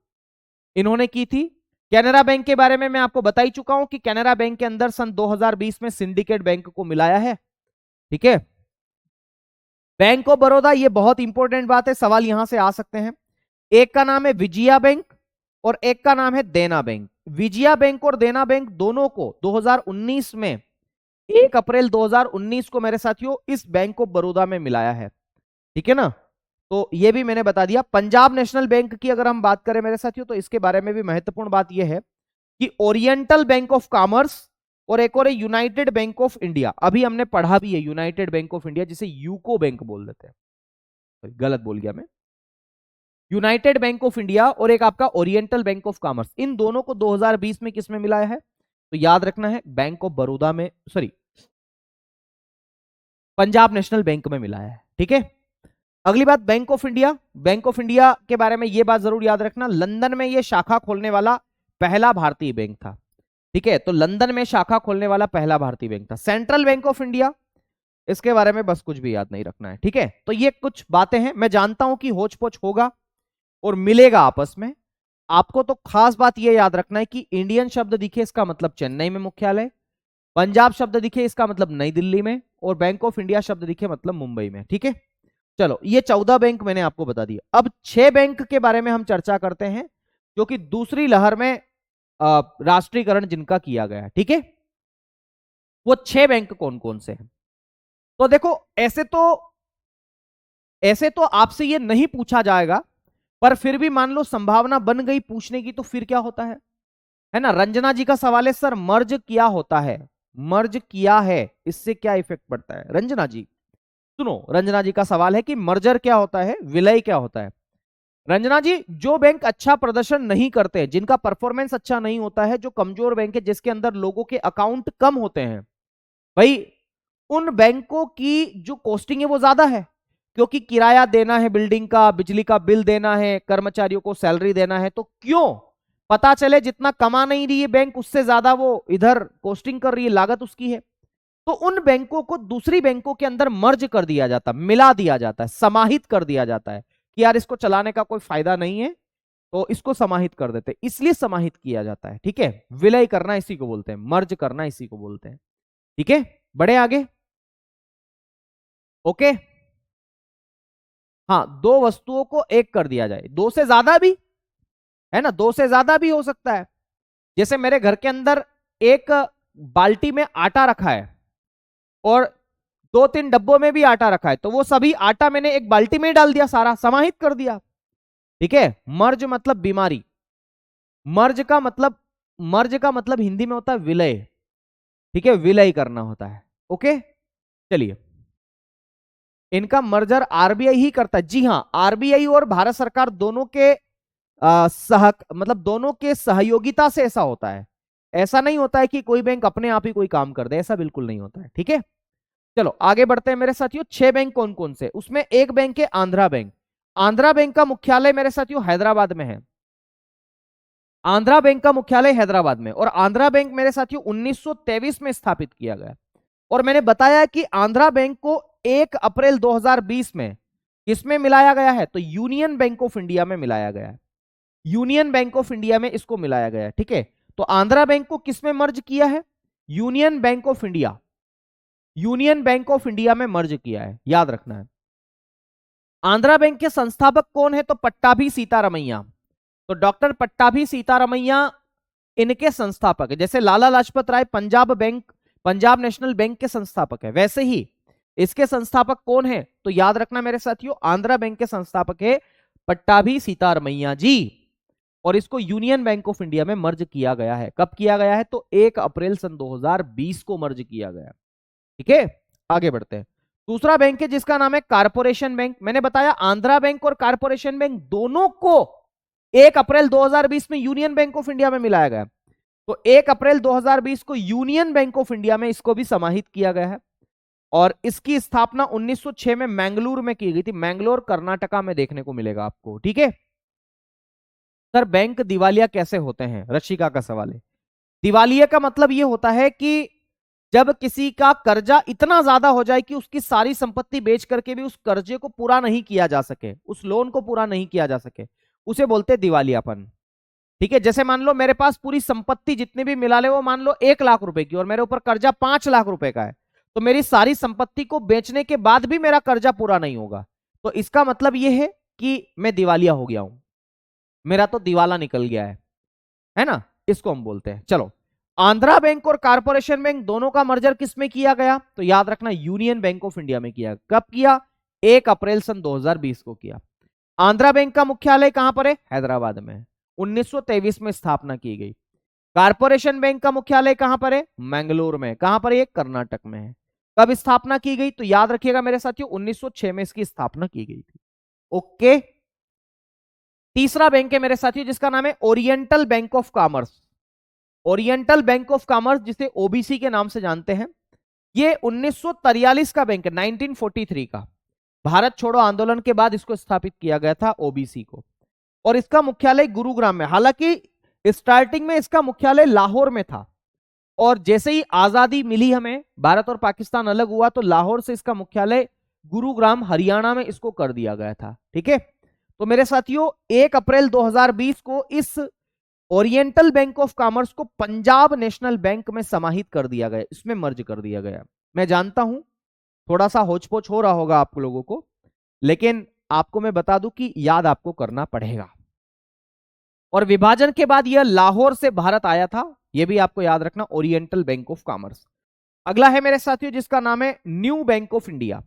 इन्होंने की थी। कैनरा बैंक के बारे में मैं आपको बता ही चुका हूं कि कैनरा बैंक के अंदर सन 2020 में सिंडिकेट बैंक को मिलाया है, ठीक है। बैंक ऑफ बड़ौदा, ये बहुत इंपॉर्टेंट बात है, सवाल यहां से आ सकते हैं। एक का नाम है विजया बैंक और एक का नाम है देना बैंक। विजया बैंक और देना बैंक दोनों को 2019 में, 1 अप्रैल 2019 को मेरे साथियों इस बैंक ऑफ बड़ौदा में मिलाया है, ठीक है ना। तो ये भी मैंने बता दिया। पंजाब नेशनल बैंक की अगर हम बात करें मेरे साथियों तो इसके बारे में भी महत्वपूर्ण बात यह है कि ओरिएंटल बैंक ऑफ कॉमर्स और एक और है यूनाइटेड बैंक ऑफ इंडिया। अभी हमने पढ़ा भी है यूनाइटेड बैंक ऑफ इंडिया, जिसे यूको बैंक बोल देते हैं, गलत बोल गया मैं। यूनाइटेड बैंक ऑफ इंडिया और एक आपका ओरिएंटल बैंक ऑफ कॉमर्स, इन दोनों को 2020 में किसमें मिलाया है, तो याद रखना है बैंक ऑफ बड़ौदा में, सॉरी, पंजाब नेशनल बैंक में मिलाया है, ठीक है। अगली बात, bank of India. Bank of India के बारे में यह बात जरूर याद रखना, लंदन में यह शाखा खोलने वाला पहला भारतीय बैंक था, ठीक है। तो लंदन में शाखा खोलने वाला पहला भारतीय बैंक था। सेंट्रल बैंक ऑफ इंडिया, इसके बारे में बस कुछ भी याद नहीं रखना है, ठीक है। तो ये कुछ बातें हैं, मैं जानता हूं कि होच पोच होगा और मिलेगा आपस में। आपको तो खास बात यह याद रखना है कि इंडियन शब्द दिखे इसका मतलब चेन्नई में मुख्यालय, पंजाब शब्द दिखे इसका मतलब नई दिल्ली में, और बैंक ऑफ इंडिया शब्द दिखे मतलब मुंबई में, ठीक है। चलो, ये 14 बैंक मैंने आपको बता दिया। अब 6 बैंक के बारे में हम चर्चा करते हैं जो कि दूसरी लहर में राष्ट्रीयकरण जिनका किया गया है, ठीक है। वो 6 बैंक कौन कौन से हैं। तो देखो ऐसे तो आपसे ये नहीं पूछा जाएगा, पर फिर भी मान लो संभावना बन गई पूछने की, तो फिर क्या होता है ना। रंजना जी का सवाल है सर मर्ज किया होता है, मर्ज किया है इससे क्या इफेक्ट पड़ता है। रंजना जी सुनो, रंजना जी का सवाल है कि मर्जर क्या होता है, विलय क्या होता है। रंजना जी, जो बैंक अच्छा प्रदर्शन नहीं करते, जिनका परफॉर्मेंस अच्छा नहीं होता है, जो कमजोर बैंक है, जिसके अंदर लोगों के अकाउंट कम होते हैं, भाई उन बैंकों की जो कॉस्टिंग है वो ज्यादा है, क्योंकि किराया देना है, बिल्डिंग का, बिजली का बिल देना है, कर्मचारियों को सैलरी देना है, तो क्यों पता चले जितना कमा नहीं रही है बैंक उससे ज्यादा वो इधर कॉस्टिंग कर रही है, लागत उसकी है। तो उन बैंकों को दूसरी बैंकों के अंदर मर्ज कर दिया जाता, मिला दिया जाता है, समाहित कर दिया जाता है कि यार इसको चलाने का कोई फायदा नहीं है, तो इसको समाहित कर देते, इसलिए समाहित किया जाता है। ठीक है, विलय करना इसी को बोलते हैं, मर्ज करना इसी को बोलते हैं। ठीक है, बढ़े आगे। ओके, हाँ, दो वस्तुओं को एक कर दिया जाए, दो से ज्यादा भी है ना, दो से ज्यादा भी हो सकता है। जैसे मेरे घर के अंदर एक बाल्टी में आटा रखा है और दो तीन डब्बों में भी आटा रखा है, तो वो सभी आटा मैंने एक बाल्टी में ही डाल दिया, सारा समाहित कर दिया। ठीक है, मर्ज मतलब बीमारी, मर्ज का मतलब, मर्ज का मतलब हिंदी में होता है विलय। ठीक है, विलय करना होता है। ओके, चलिए, इनका मर्जर आरबीआई ही करता है। जी हां, आरबीआई और भारत सरकार दोनों के मतलब दोनों के सहयोगिता से ऐसा होता है। ऐसा नहीं होता है कि कोई बैंक अपने आप ही कोई काम कर दे, ऐसा बिल्कुल नहीं होता है। ठीक है, चलो आगे बढ़ते हैं मेरे साथियों। 6 बैंक कौन कौन से, उसमें एक बैंक है आंध्रा बैंक। आंध्रा बैंक का मुख्यालय मेरे साथियों हैदराबाद में है। आंध्रा बैंक का मुख्यालय हैदराबाद में, और आंध्रा बैंक मेरे साथियों 1923 में स्थापित किया गया। और मैंने बताया कि आंध्रा बैंक को 1 अप्रैल 2020 में किसमें मिलाया गया है, तो यूनियन बैंक ऑफ इंडिया में मिलाया गया है। यूनियन बैंक ऑफ इंडिया में इसको मिलाया गया है। ठीक है, तो आंध्रा बैंक को किसमें मर्ज किया है, union bank of India, union bank of India में मर्ज किया है, याद रखना है। आंध्रा बैंक के संस्थापक कौन है, तो पट्टाभी सीतारमैया। तो डॉक्टर पट्टाभी सीतारमैया इनके संस्थापक है। जैसे Lala Lajpat Rai Punjab bank, Punjab national bank के संस्थापक है, वैसे ही इसके संस्थापक कौन है, तो याद रखना मेरे साथियों, आंध्रा बैंक के संस्थापक है पट्टाभी सीतारमैया जी। और इसको यूनियन बैंक ऑफ इंडिया में मर्ज किया गया है। कब किया गया है, तो 1 अप्रैल सन 2020 को मर्ज किया गया। ठीक है, आगे बढ़ते हैं। दूसरा बैंक है जिसका नाम है कारपोरेशन बैंक। मैंने बताया आंध्रा बैंक और कारपोरेशन बैंक दोनों को 1 अप्रैल 2020 में यूनियन बैंक ऑफ इंडिया में मिलाया गया। तो 1 अप्रैल 2020 को यूनियन बैंक ऑफ इंडिया में इसको भी समाहित किया गया है। और इसकी स्थापना 1906 में मैंगलोर में की गई थी। मैंगलोर कर्नाटका में देखने को मिलेगा आपको। ठीक है सर, बैंक दिवालिया कैसे होते हैं, रशिका का सवाल है। दिवालिया का मतलब यह होता है कि जब किसी का कर्जा इतना ज्यादा हो जाए कि उसकी सारी संपत्ति बेच करके भी उस कर्जे को पूरा नहीं किया जा सके, उस लोन को पूरा नहीं किया जा सके, उसे बोलते हैं दिवालियापन। ठीक है, जैसे मान लो मेरे पास पूरी संपत्ति जितनी भी मिला ले वो मान लो 1 लाख रुपए की, और मेरे ऊपर कर्जा 5 लाख रुपए का है, तो मेरी सारी संपत्ति को बेचने के बाद भी मेरा कर्जा पूरा नहीं होगा, तो इसका मतलब यह है कि मैं दिवालिया हो गया हूं, मेरा तो दिवाला निकल गया है ना, इसको हम बोलते हैं। चलो, आंध्रा बैंक और कारपोरेशन बैंक दोनों का मर्जर किसमें किया गया, तो याद रखना यूनियन बैंक ऑफ इंडिया में किया। कब किया, 1 अप्रैल सन 2020 को किया। आंध्रा बैंक का मुख्यालय कहां पर है, हैदराबाद में, 1923 में स्थापना की गई। कारपोरेशन बैंक का मुख्यालय कहां पर है, मैंगलोर में। कहां पर है, कर्नाटक में है। कब स्थापना की गई, तो याद रखिएगा मेरे साथियों 1906 में इसकी स्थापना की गई थी। ओके, तीसरा बैंक है मेरे साथियों जिसका नाम है oriental bank of commerce. Oriental bank of commerce जिसे ओबीसी के नाम से जानते हैं, ये 1943 का बैंक है, 1943 का। भारत छोड़ो आंदोलन के बाद इसको स्थापित किया गया था ओबीसी को, और इसका मुख्यालय गुरुग्राम में। हालांकि स्टार्टिंग में इसका मुख्यालय लाहौर में था, और जैसे ही आजादी मिली हमें, भारत और पाकिस्तान अलग हुआ, तो लाहौर से इसका मुख्यालय गुरुग्राम हरियाणा में इसको कर दिया गया था। ठीक है, तो मेरे साथियों 1 अप्रैल 2020 को इस ओरिएंटल बैंक ऑफ कॉमर्स को पंजाब नेशनल बैंक में समाहित कर दिया गया, इसमें मर्ज कर दिया गया। मैं जानता हूं थोड़ा सा होचपोच हो रहा होगा आप लोगों को, लेकिन आपको मैं बता दूं कि याद आपको करना पड़ेगा। और विभाजन के बाद यह लाहौर से भारत आया था, यह भी आपको याद रखना, ओरिएंटल बैंक ऑफ कॉमर्स। अगला है मेरे साथियों जिसका नाम है न्यू बैंक ऑफ इंडिया।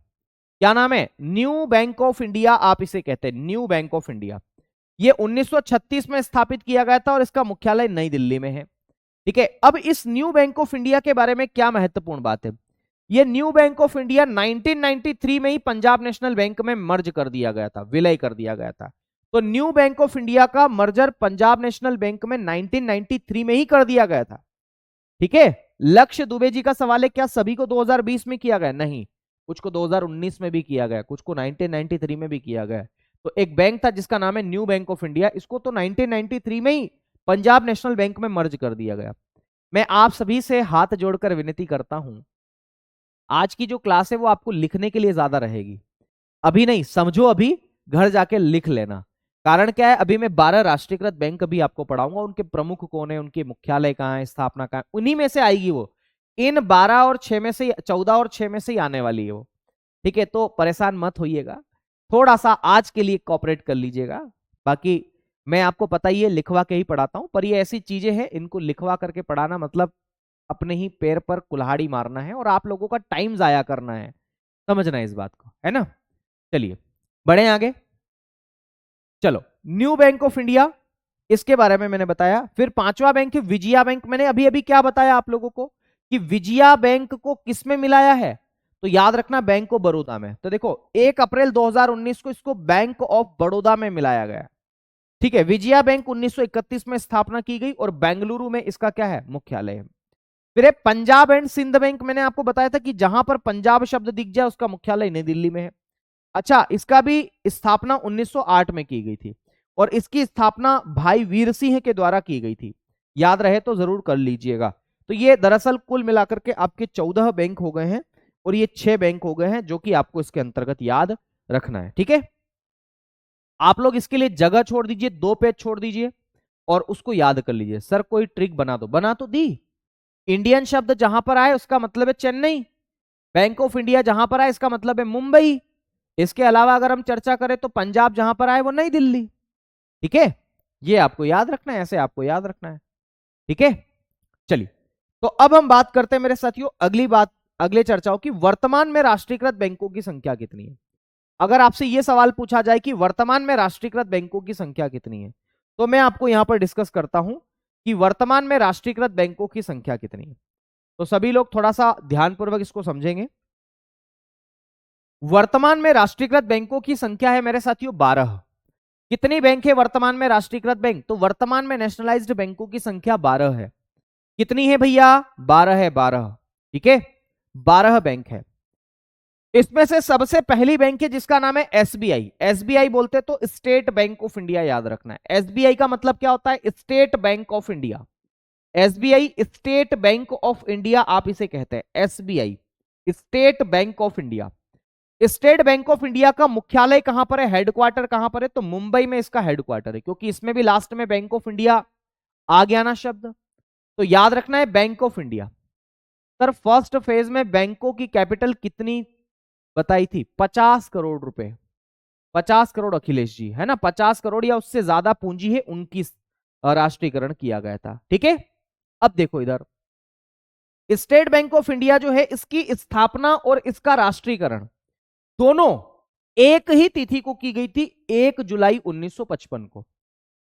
क्या नाम है? न्यू बैंक ऑफ इंडिया आप इसे कहते हैं, न्यू बैंक ऑफ इंडिया। ये 1936 में स्थापित किया गया था और इसका मुख्यालय नई दिल्ली में है। ठीक है, अब इस न्यू बैंक ऑफ इंडिया के बारे में क्या महत्वपूर्ण बात है? ये न्यू बैंक ऑफ इंडिया 1993 में ही पंजाब नेशनल बैंक में मर्ज कर दिया गया था, विलय कर दिया गया था। तो न्यू बैंक ऑफ इंडिया का मर्जर पंजाब नेशनल बैंक में 1993 में ही कर दिया गया था। ठीक है, लक्ष्य दुबे जी का सवाल है, क्या सभी को 2020 में किया गया? नहीं, कुछ को 2019 में भी किया गया, कुछ को 1993 में भी किया गया। तो एक बैंक था जिसका नाम है न्यू बैंक ऑफ इंडिया, इसको तो 1993 में ही पंजाब नेशनल बैंक में मर्ज कर दिया गया। मैं आप सभी से हाथ जोड़कर विनती करता हूं, आज की जो क्लास है वो आपको लिखने के लिए ज्यादा रहेगी, अभी नहीं, समझो अभी, घर जाके लिख लेना। कारण क्या है, अभी मैं 12 राष्ट्रीयकृत बैंक अभी आपको पढ़ाऊंगा, उनके प्रमुख कौन है, उनके मुख्यालय कहाँ है, स्थापना कहाँ है, उन्हीं में से आएगी वो। इन 12 और 6 में से, 14 और 6 में से ही आने वाली है वो। ठीक है, तो परेशान मत होइएगा, थोड़ा सा आज के लिए कॉपरेट कर लीजिएगा। बाकी मैं आपको पता ही है लिखवा के ही पढ़ाता हूं, पर ये ऐसी चीजें हैं, इनको लिखवा करके पढ़ाना मतलब अपने ही पैर पर कुल्हाड़ी मारना है और आप लोगों का टाइम जाया करना है, समझना है इस बात को, है ना। चलिए बढ़े आगे। चलो, न्यू बैंक ऑफ इंडिया, इसके बारे में मैंने बताया। फिर पांचवा बैंक है विजया बैंक। मैंने अभी अभी क्या बताया आप लोगों को कि विजया बैंक को किसमें मिलाया है? तो याद रखना, बैंक ऑफ बड़ौदा में। तो देखो 1 अप्रैल 2019 को इसको बैंक ऑफ बड़ौदा में मिलाया गया। ठीक है, विजया बैंक 1931 में स्थापना की गई और बेंगलुरु में इसका क्या है, मुख्यालय है। फिर पंजाब एंड सिंध बैंक, मैंने आपको बताया था कि जहां पर पंजाब शब्द दिख जाए उसका मुख्यालय नई दिल्ली में है। अच्छा, इसका भी स्थापना 1908 में की गई थी और इसकी स्थापना भाई वीर सिंह के द्वारा की गई थी, याद रहे तो जरूर कर लीजिएगा। तो ये दरअसल कुल मिलाकर के आपके 14 बैंक हो गए हैं और ये 6 बैंक हो गए हैं जो कि आपको इसके अंतर्गत याद रखना है। ठीक है, आप लोग इसके लिए जगह छोड़ दीजिए, 2 पेज छोड़ दीजिए और उसको याद कर लीजिए। सर कोई ट्रिक बना दो, बना तो दी। इंडियन शब्द जहां पर आए उसका मतलब है चेन्नई, बैंक ऑफ इंडिया जहां पर आए इसका मतलब है मुंबई, इसके अलावा अगर हम चर्चा करें तो पंजाब जहां पर आए वो नई दिल्ली। ठीक है, ये आपको याद रखना है, ऐसे आपको याद रखना है। ठीक है, चलिए तो अब हम बात करते हैं मेरे साथियों अगली बात, अगले चर्चाओं की। वर्तमान में राष्ट्रीयकृत बैंकों की संख्या कितनी है? अगर आपसे यह सवाल पूछा जाए कि वर्तमान में राष्ट्रीयकृत बैंकों की संख्या कितनी है, तो मैं आपको यहां पर डिस्कस करता हूं कि वर्तमान में राष्ट्रीयकृत बैंकों की संख्या कितनी है। तो सभी लोग थोड़ा सा ध्यानपूर्वक इसको समझेंगे। वर्तमान में राष्ट्रीयकृत बैंकों की संख्या है मेरे साथियों 12। कितनी बैंक है वर्तमान में राष्ट्रीयकृत बैंक? तो वर्तमान में नेशनलाइज्ड बैंकों की संख्या 12 है। कितनी है भैया? 12 है, 12। ठीक है, 12 बैंक है। इसमें से सबसे पहली बैंक है जिसका नाम है एसबीआई। एसबीआई बोलते तो स्टेट बैंक ऑफ इंडिया, याद रखना है। एसबीआई का मतलब क्या होता है? State bank of India. SBI state bank of India आप इसे कहते हैं, SBI state bank of India. State bank of India का मुख्यालय कहां पर है, हेडक्वार्टर कहां पर है? तो मुंबई में इसका हेडक्वार्टर है, क्योंकि इसमें भी लास्ट में बैंक ऑफ इंडिया आ गया ना शब्द, तो याद रखना है bank of India. Sir first phase में बैंकों की कैपिटल कितनी बताई थी? 50 करोड़ रुपए। 50 करोड़ अखिलेश जी, है ना, 50 करोड़ या उससे ज्यादा पूंजी है उनकी, राष्ट्रीयकरण किया गया था। ठीक है, अब देखो इधर, स्टेट बैंक ऑफ इंडिया जो है इसकी स्थापना और इसका राष्ट्रीयकरण दोनों एक ही तिथि को की गई थी, 1 जुलाई 1955 को।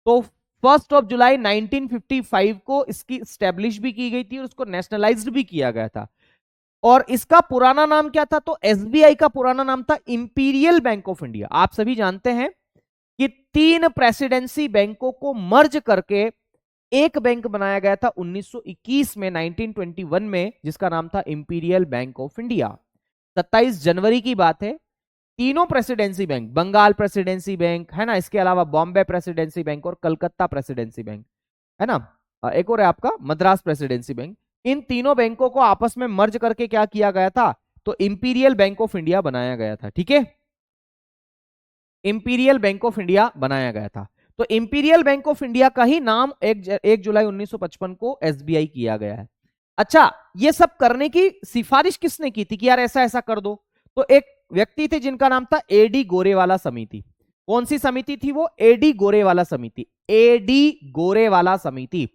तो 1 जुलाई 1955 को इसकी स्टैब्लिश भी की गई थी और उसको नेशनलाइज्ड भी किया गया था। और इसका पुराना नाम क्या था? तो एसबीआई का पुराना नाम था इंपीरियल बैंक ऑफ इंडिया। आप सभी जानते हैं कि 3 प्रेसिडेंसी बैंकों को मर्ज करके एक बैंक बनाया गया था 1921 में, 1921 में, जिसका नाम था इंपीरियल बैंक ऑफ इंडिया। 27 जनवरी की बात है। तीनों presidency bank, Bengal presidency bank है ना, इसके अलावा बॉम्बे प्रेसिडेंसी बैंक और कलकत्ता प्रेसिडेंसी बैंक है ना, एक और है आपका मद्रास प्रेसिडेंसी बैंक, इन तीनों बैंकों को आपस में मर्ज करके क्या किया गया था? तो इंपीरियल बैंक ऑफ इंडिया बनाया गया था। ठीक है, इंपीरियल बैंक ऑफ इंडिया बनाया गया था। तो इंपीरियल बैंक ऑफ इंडिया का ही नाम 1 जुलाई 1955 को एसबीआई किया गया है। अच्छा, ये सब करने की सिफारिश किसने की थी कि यार ऐसा ऐसा कर दो? तो एक व्यक्ति थे जिनका नाम था एडी गोरेवाला समिति। कौन सी समिति थी वो? एडी गोरेवाला समिति। एडी गोरेवाला समिति।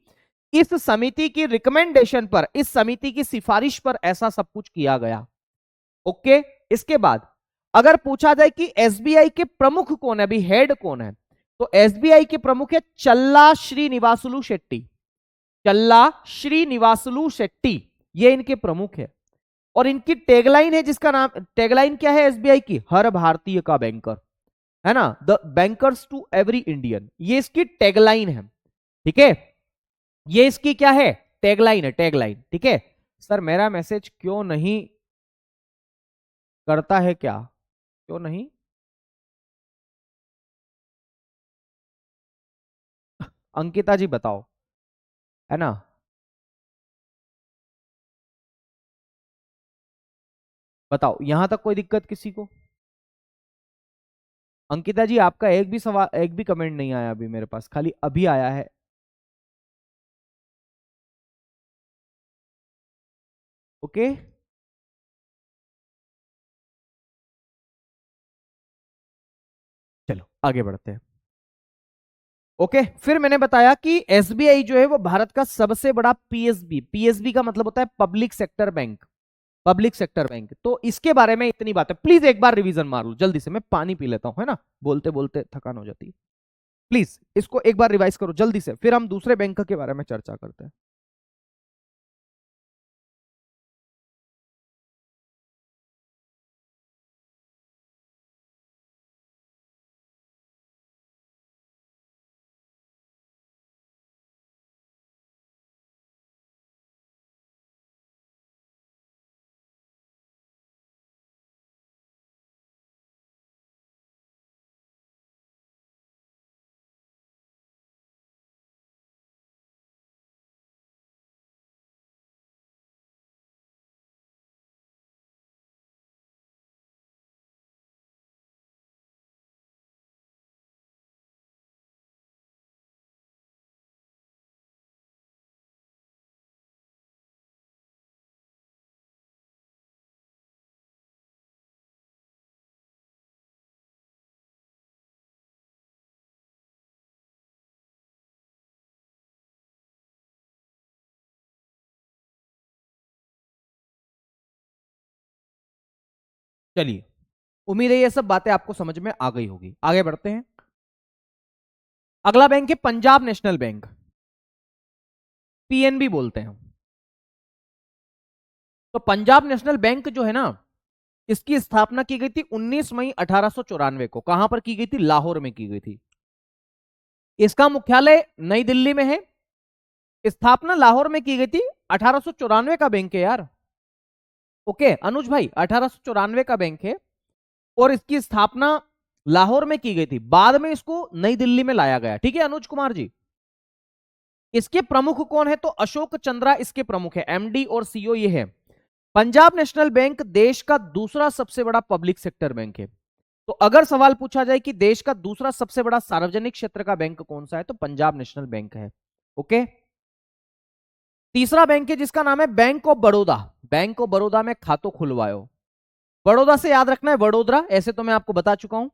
इस समिति की रिकमेंडेशन पर, इस समिति की सिफारिश पर ऐसा सब कुछ किया गया। ओके, इसके बाद अगर पूछा जाए कि एसबीआई के प्रमुख कौन है, अभी हेड कौन है, तो एसबीआई के प्रमुख है चल्ला श्रीनिवासुलु शेट्टी। चल्ला श्रीनिवासुलु शेट्टी, ये इनके प्रमुख है। और इनकी टैगलाइन है, जिसका नाम, टैगलाइन क्या है एसबीआई की, हर भारतीय का बैंकर, है ना, the bankers to every Indian, ये इसकी टैगलाइन है। ठीक है, ये इसकी क्या है, टैगलाइन है, टैगलाइन। ठीक है सर, मेरा मैसेज क्यों नहीं करता है, क्या क्यों नहीं? अंकिता जी बताओ, है ना? बताओ, यहां तक कोई दिक्कत किसी को? अंकिता जी, आपका एक भी सवाल, एक भी कमेंट नहीं आया अभी मेरे पास, खाली अभी आया है। ओके, चलो आगे बढ़ते हैं। ओके, फिर मैंने बताया कि एसबीआई जो है वो भारत का सबसे बड़ा पीएसबी, पीएसबी का मतलब होता है public sector bank, public sector bank. तो इसके बारे में इतनी बात है, प्लीज एक बार रिवीजन मार लो जल्दी से, मैं पानी पी लेता हूं, है ना, बोलते बोलते थकान हो जाती है। प्लीज इसको एक बार रिवाइज करो जल्दी से, फिर हम दूसरे बैंक के बारे में चर्चा करते हैं। चलिए, उम्मीद है ये सब बातें आपको समझ में आ गई होगी, आगे बढ़ते हैं। अगला बैंक है पंजाब नेशनल बैंक, पीएनबी बोलते हैं। तो पंजाब नेशनल बैंक जो है ना, इसकी स्थापना की गई थी 19 मई 1894 को। कहां पर की गई थी? लाहौर में की गई थी। इसका मुख्यालय नई दिल्ली में है। स्थापना लाहौर में की गई थी, 1894 का बैंक है यार। ओके अनुज भाई, 1894 का बैंक है और इसकी स्थापना लाहौर में की गई थी, बाद में इसको नई दिल्ली में लाया गया। ठीक है अनुज कुमार जी। इसके प्रमुख कौन है? तो अशोक चंद्रा इसके प्रमुख है, एमडी और सीईओ ये है। पंजाब नेशनल बैंक देश का दूसरा सबसे बड़ा पब्लिक सेक्टर बैंक है। तो अगर सवाल पूछा जाए कि देश का दूसरा सबसे बड़ा सार्वजनिक क्षेत्र का बैंक कौन सा है, तो पंजाब नेशनल बैंक है। ओके, तीसरा बैंक है जिसका नाम है bank of Baroda. Bank of Baroda में खातो खुलवायो। बड़ौदा से याद रखना है वडोदरा, ऐसे तो मैं आपको बता चुका हूं।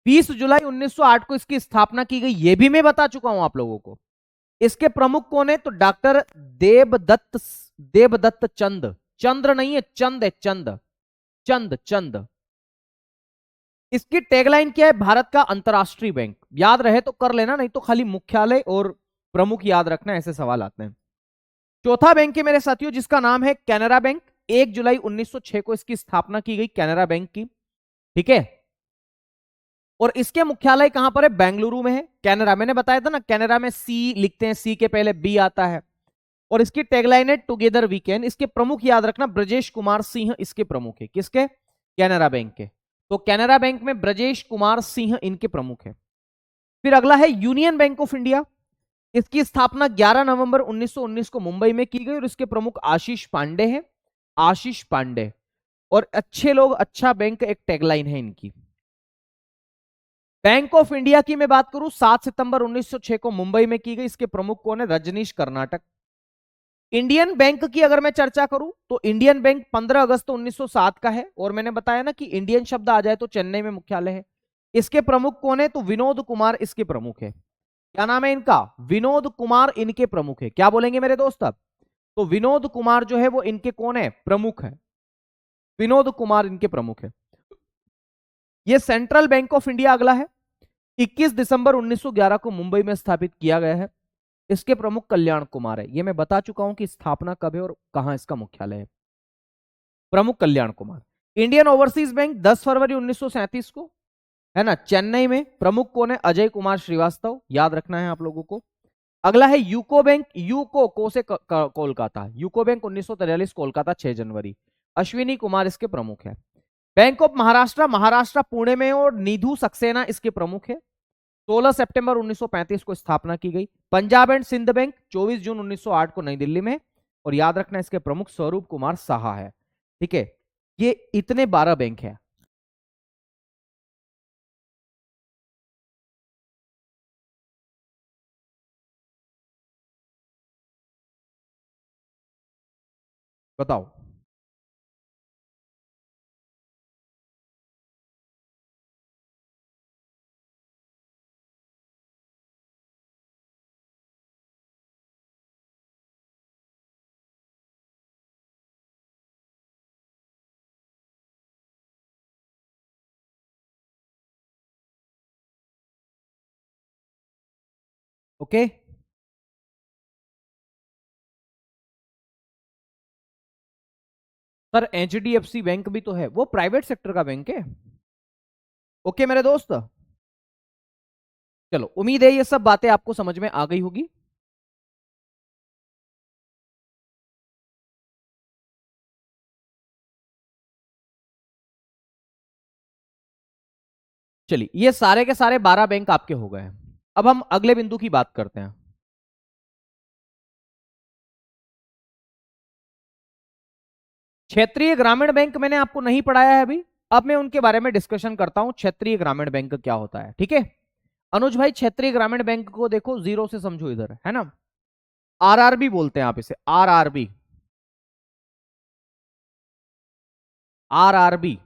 20 जुलाई 1908 को इसकी स्थापना की गई, ये भी मैं बता चुका हूं आप लोगों को। इसके प्रमुख कौन है? तो डॉक्टर देवदत्त, देवदत्त चंद, चंद्र नहीं है, चंद है, चंद, चंद, चंद। इसकी टैगलाइन क्या है? भारत का अंतरराष्ट्रीय बैंक। याद रहे तो कर लेना, नहीं तो खाली मुख्यालय और प्रमुख याद रखना, ऐसे सवाल आते हैं। चौथा बैंक है मेरे साथियों जिसका नाम है कैनरा बैंक। 1 जुलाई 1906 को इसकी स्थापना की गई कैनरा बैंक की। ठीक है, और इसके मुख्यालय कहां पर है? बेंगलुरु में है। कैनरा, मैंने बताया था ना, कैनरा में सी लिखते हैं, सी के पहले बी आता है। और इसकी टैगलाइन है टुगेदर वी कैन। इसके प्रमुख याद रखना, ब्रजेश कुमार सिंह इसके प्रमुख है। किसके? कैनरा बैंक के। तो कैनरा बैंक में ब्रजेश कुमार सिंह इनके प्रमुख है। फिर अगला है यूनियन बैंक ऑफ इंडिया। इसकी स्थापना 11 नवंबर 1919 को मुंबई में की गई और इसके प्रमुख आशीष पांडे हैं, आशीष पांडे। और अच्छे लोग अच्छा बैंक एक टैगलाइन है इनकी। बैंक ऑफ इंडिया की मैं बात करूं, 7 सितंबर 1906 को मुंबई में की गई। इसके प्रमुख कौन है? रजनीश कर्नाटक। इंडियन बैंक की अगर मैं चर्चा करूं तो इंडियन बैंक 15 अगस्त 1907 का है। और मैंने बताया ना कि इंडियन शब्द आ जाए तो चेन्नई में मुख्यालय है। इसके प्रमुख कौन है? तो विनोद कुमार इसके प्रमुख है। क्या नाम है इनका? विनोद कुमार इनके प्रमुख है। क्या बोलेंगे मेरे दोस्त अब? तो विनोद कुमार जो है वो इनके कौन है? प्रमुख है। विनोद कुमार इनके प्रमुख है। ये सेंट्रल बैंक ऑफ इंडिया अगला है। 21 दिसंबर 1911 को मुंबई में स्थापित किया गया है। इसके प्रमुख कल्याण कुमार है। ये मैं बता चुका हूं कि स्थापना कब है और कहां इसका मुख्यालय है। प्रमुख कल्याण कुमार। इंडियन ओवरसीज बैंक 10 फरवरी 1937 को, है ना, चेन्नई में। प्रमुख कौन है? अजय कुमार श्रीवास्तव। याद रखना है आप लोगों को। अगला है यूको बैंक। यूको को से कोलकाता। यूको बैंक 1943 कोलकाता 6 जनवरी। अश्विनी कुमार इसके प्रमुख है। बैंक ऑफ महाराष्ट्र, महाराष्ट्र पुणे में, और निधु सक्सेना इसके प्रमुख है। 16 सितंबर 1935 को स्थापना की गई। पंजाब एंड सिंध बैंक 24 जून 1908 को नई दिल्ली में। और याद रखना इसके प्रमुख स्वरूप कुमार साहा है। ठीक है, ये इतने 12 बैंक हैं। बताओ। ओके, सर एचडीएफसी बैंक भी तो है, वो प्राइवेट सेक्टर का बैंक है। ओके मेरे दोस्त, चलो उम्मीद है ये सब बातें आपको समझ में आ गई होगी। चलिए, ये सारे के सारे 12 बैंक आपके हो गए हैं। अब हम अगले बिंदु की बात करते हैं। क्षेत्रीय ग्रामीण बैंक मैंने आपको नहीं पढ़ाया है अभी। अब मैं उनके बारे में डिस्कशन करता हूं। क्षेत्रीय ग्रामीण बैंक क्या होता है, ठीक है। अनुज भाई, क्षेत्रीय ग्रामीण बैंक को देखो, जीरो से समझो इधर, है ना। आरआरबी बोलते हैं आप इसे, आरआरबी। RRB,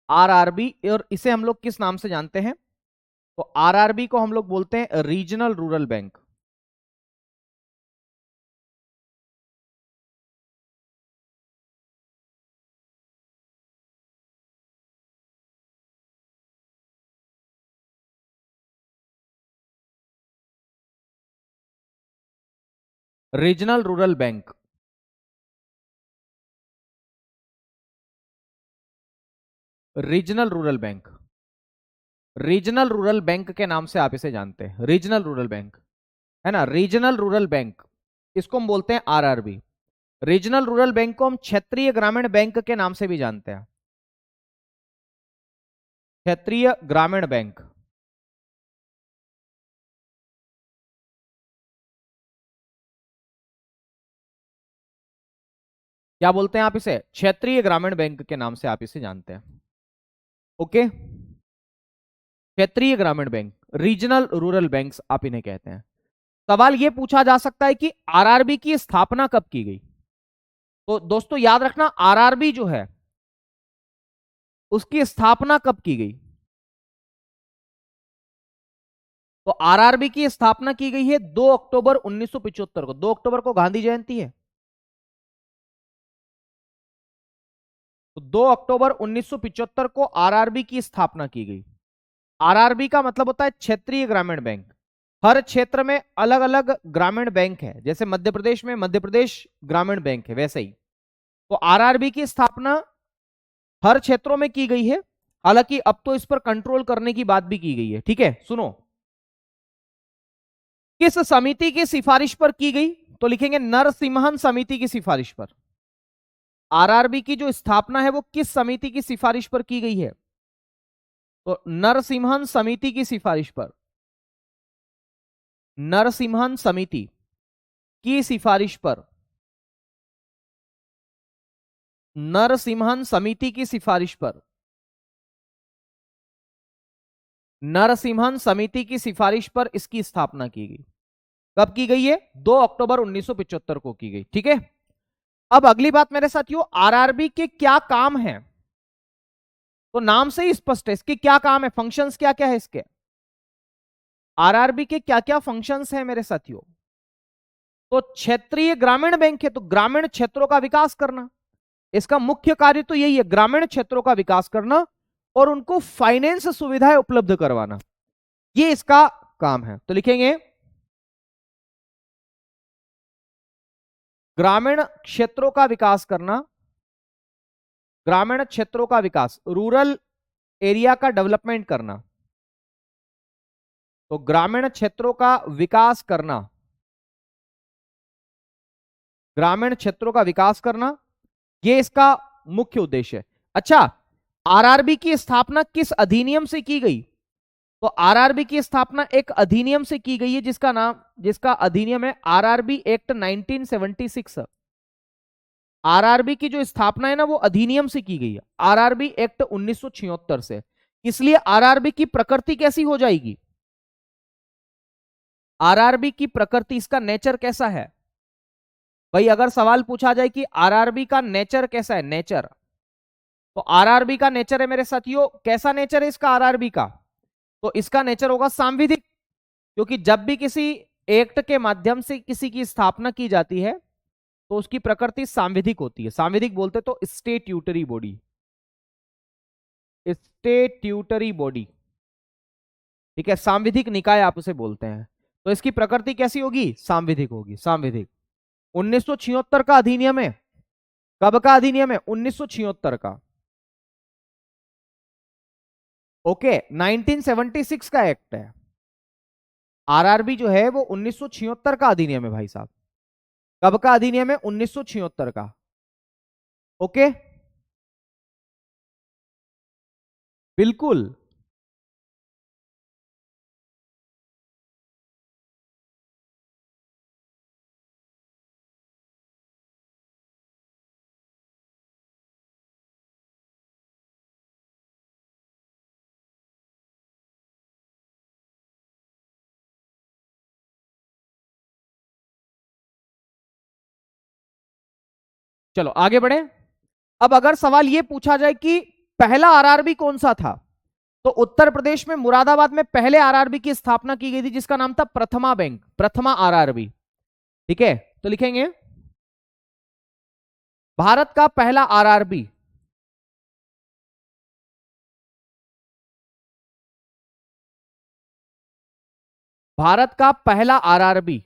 RRB. और इसे हम लोग किस नाम से जानते हैं? तो आरआरबी को हम लोग बोलते हैं regional rural bank. Regional rural bank, regional rural bank, regional rural bank के नाम से आप इसे जानते हैं, रीजनल रूरल बैंक, है ना। रीजनल रूरल बैंक, इसको हम बोलते हैं आरआरबी। रीजनल रूरल बैंक को हम क्षेत्रीय ग्रामीण बैंक के नाम से भी जानते हैं, क्षेत्रीय ग्रामीण बैंक। क्या बोलते हैं आप इसे? क्षेत्रीय ग्रामीण बैंक के नाम से आप इसे जानते हैं। ओके, क्षेत्रीय ग्रामीण बैंक, रीजनल रूरल बैंक्स आप इन्हें कहते हैं। सवाल यह पूछा जा सकता है कि आरआरबी की स्थापना कब की गई। तो दोस्तों याद रखना, आरआरबी जो है उसकी स्थापना कब की गई? तो आरआरबी की स्थापना की गई है 2 अक्टूबर 1975 को। 2 अक्टूबर को गांधी जयंती है, तो 2 अक्टूबर 1975 को आरआरबी की स्थापना की गई। आरआरबी का मतलब होता है क्षेत्रीय ग्रामीण बैंक। हर क्षेत्र में अलग अलग ग्रामीण बैंक है, जैसे मध्य प्रदेश में मध्य प्रदेश ग्रामीण बैंक है, वैसे ही। तो आरआरबी की स्थापना हर क्षेत्रों में की गई है। हालांकि अब तो इस पर कंट्रोल करने की बात भी की गई है, ठीक है। सुनो, किस समिति की सिफारिश पर की गई? तो लिखेंगे नरसिम्हन समिति की सिफारिश पर। आरआरबी की जो स्थापना है वो किस समिति की सिफारिश पर की गई है? तो नरसिम्हन समिति की सिफारिश पर। नरसिम्हन समिति की सिफारिश पर, नरसिम्हन समिति की सिफारिश पर, नरसिम्हन समिति की सिफारिश पर इसकी स्थापना की गई। कब की गई है? 2 अक्टूबर 1975 को की गई, ठीक है। अब अगली बात मेरे साथियों, आरआरबी के क्या काम है? तो नाम से ही स्पष्ट है इसके क्या काम है, फंक्शंस क्या क्या है इसके। आरआरबी के क्या क्या फंक्शंस हैं मेरे साथियों? तो क्षेत्रीय ग्रामीण बैंक है, तो ग्रामीण क्षेत्रों का विकास करना, इसका मुख्य कार्य तो यही है, ग्रामीण क्षेत्रों का विकास करना और उनको फाइनेंस सुविधाएं उपलब्ध करवाना, ये इसका काम है। तो लिखेंगे ग्रामीण क्षेत्रों का विकास करना, ग्रामीण क्षेत्रों का विकास, रूरल एरिया का डेवलपमेंट करना। तो ग्रामीण क्षेत्रों का विकास करना, ग्रामीण क्षेत्रों का विकास करना, ये इसका मुख्य उद्देश्य है। अच्छा, आरआरबी की स्थापना किस अधिनियम से की गई? तो आरआरबी की स्थापना एक अधिनियम से की गई है जिसका अधिनियम है आरआरबी एक्ट 1976। आरआरबी की जो स्थापना है ना वो अधिनियम से की गई है, आरआरबी एक्ट 1976 से। इसलिए आरआरबी की प्रकृति कैसी हो जाएगी? आरआरबी की प्रकृति, इसका नेचर कैसा है भाई? अगर सवाल पूछा जाए कि आरआरबी का नेचर कैसा है, नेचर, तो आरआरबी का नेचर है मेरे साथियों, कैसा नेचर है इसका आरआरबी का? तो इसका नेचर होगा सांविधिक, क्योंकि जब भी किसी एक्ट के माध्यम से किसी की स्थापना की जाती है तो उसकी प्रकृति सांविधिक होती है। सांविधिक बोलते तो स्टेट्यूटरी बॉडी, स्टेट्यूटरी बॉडी, ठीक है, सांविधिक निकाय आप उसे बोलते हैं। तो इसकी प्रकृति कैसी होगी? सांविधिक होगी, सांविधिक। 1976 का अधिनियम है, कब का अधिनियम है? 1976 का। ओके, 1976 का एक्ट है। आरआरबी जो है वो 1976 का अधिनियम है भाई साहब। कब का अधिनियम है? 1976 का। ओके, बिल्कुल। चलो आगे बढ़े। अब अगर सवाल ये पूछा जाए कि पहला आरआरबी कौन सा था, तो उत्तर प्रदेश में मुरादाबाद में पहले आरआरबी की स्थापना की गई थी जिसका नाम था प्रथमा बैंक, प्रथमा आरआरबी। ठीक है, तो लिखेंगे भारत का पहला आरआरबी, भारत का पहला आरआरबी,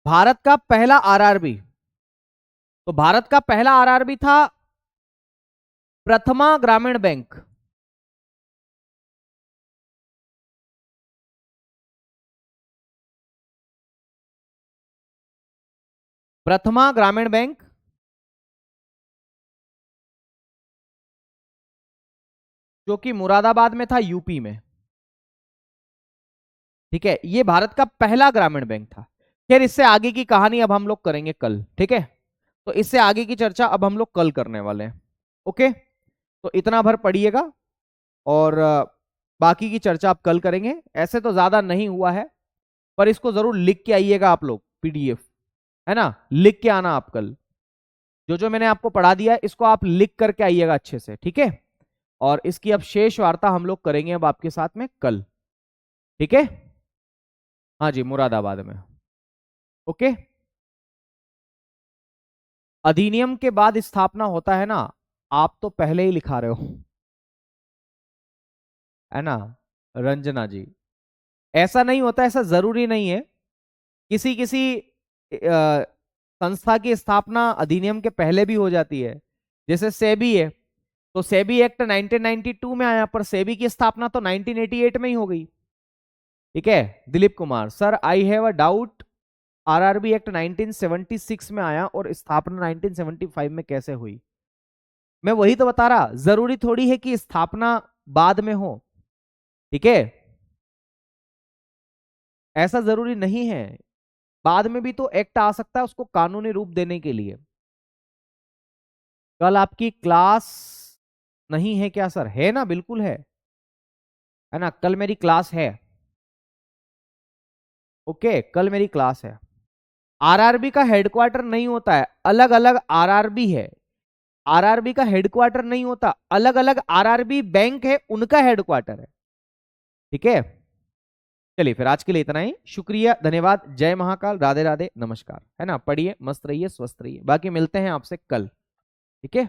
भारत का पहला आरआरबी। तो भारत का पहला आरआरबी था प्रथमा ग्रामीण बैंक। प्रथमा ग्रामीण बैंक, जो कि मुरादाबाद में था, यूपी में। ठीक है, ये भारत का पहला ग्रामीण बैंक था। फिर इससे आगे की कहानी अब हम लोग करेंगे कल। ठीक है, तो इससे आगे की चर्चा अब हम लोग कल करने वाले हैं। ओके, तो इतना भर पढ़िएगा और बाकी की चर्चा आप कल करेंगे। ऐसे तो ज्यादा नहीं हुआ है, पर इसको जरूर लिख के आइएगा आप लोग, पीडीएफ है ना, लिख के आना आप कल। जो जो मैंने आपको पढ़ा दिया है इसको आप लिख करके आइएगा अच्छे से, ठीक है। और इसकी अब शेष वार्ता हम लोग करेंगे अब आपके साथ में कल, ठीक है। हाँ जी, मुरादाबाद में। ओके, अधिनियम के बाद स्थापना होता है ना, आप तो पहले ही लिखा रहे हो, है ना रंजना जी। ऐसा नहीं होता, ऐसा जरूरी नहीं है। किसी किसी संस्था की स्थापना अधिनियम के पहले भी हो जाती है। जैसे सेबी है, तो सेबी एक्ट 1992 में आया, पर सेबी की स्थापना तो 1988 में ही हो गई। ठीक है, Dilip Kumar sir, I have a doubt, RRB act 1976 में आया और स्थापना 1975 में कैसे हुई? मैं वही तो बता रहा, जरूरी थोड़ी है कि स्थापना बाद में हो। ठीक है, ऐसा जरूरी नहीं है, बाद में भी तो एक्ट आ सकता है उसको कानूनी रूप देने के लिए। कल आपकी क्लास नहीं है क्या सर? है ना, बिल्कुल है ना, कल मेरी क्लास है। ओके, कल मेरी क्लास है। आरआरबी का हेडक्वार्टर नहीं होता है, अलग अलग आरआरबी है। आरआरबी का हेडक्वार्टर नहीं होता, अलग अलग आरआरबी बैंक है उनका हेडक्वार्टर है। ठीक है, चलिए फिर आज के लिए इतना ही, शुक्रिया, धन्यवाद, जय महाकाल, राधे राधे, नमस्कार, है ना। पढ़िए, मस्त रहिए, स्वस्थ रहिए, बाकी मिलते हैं आपसे कल। ठीक है।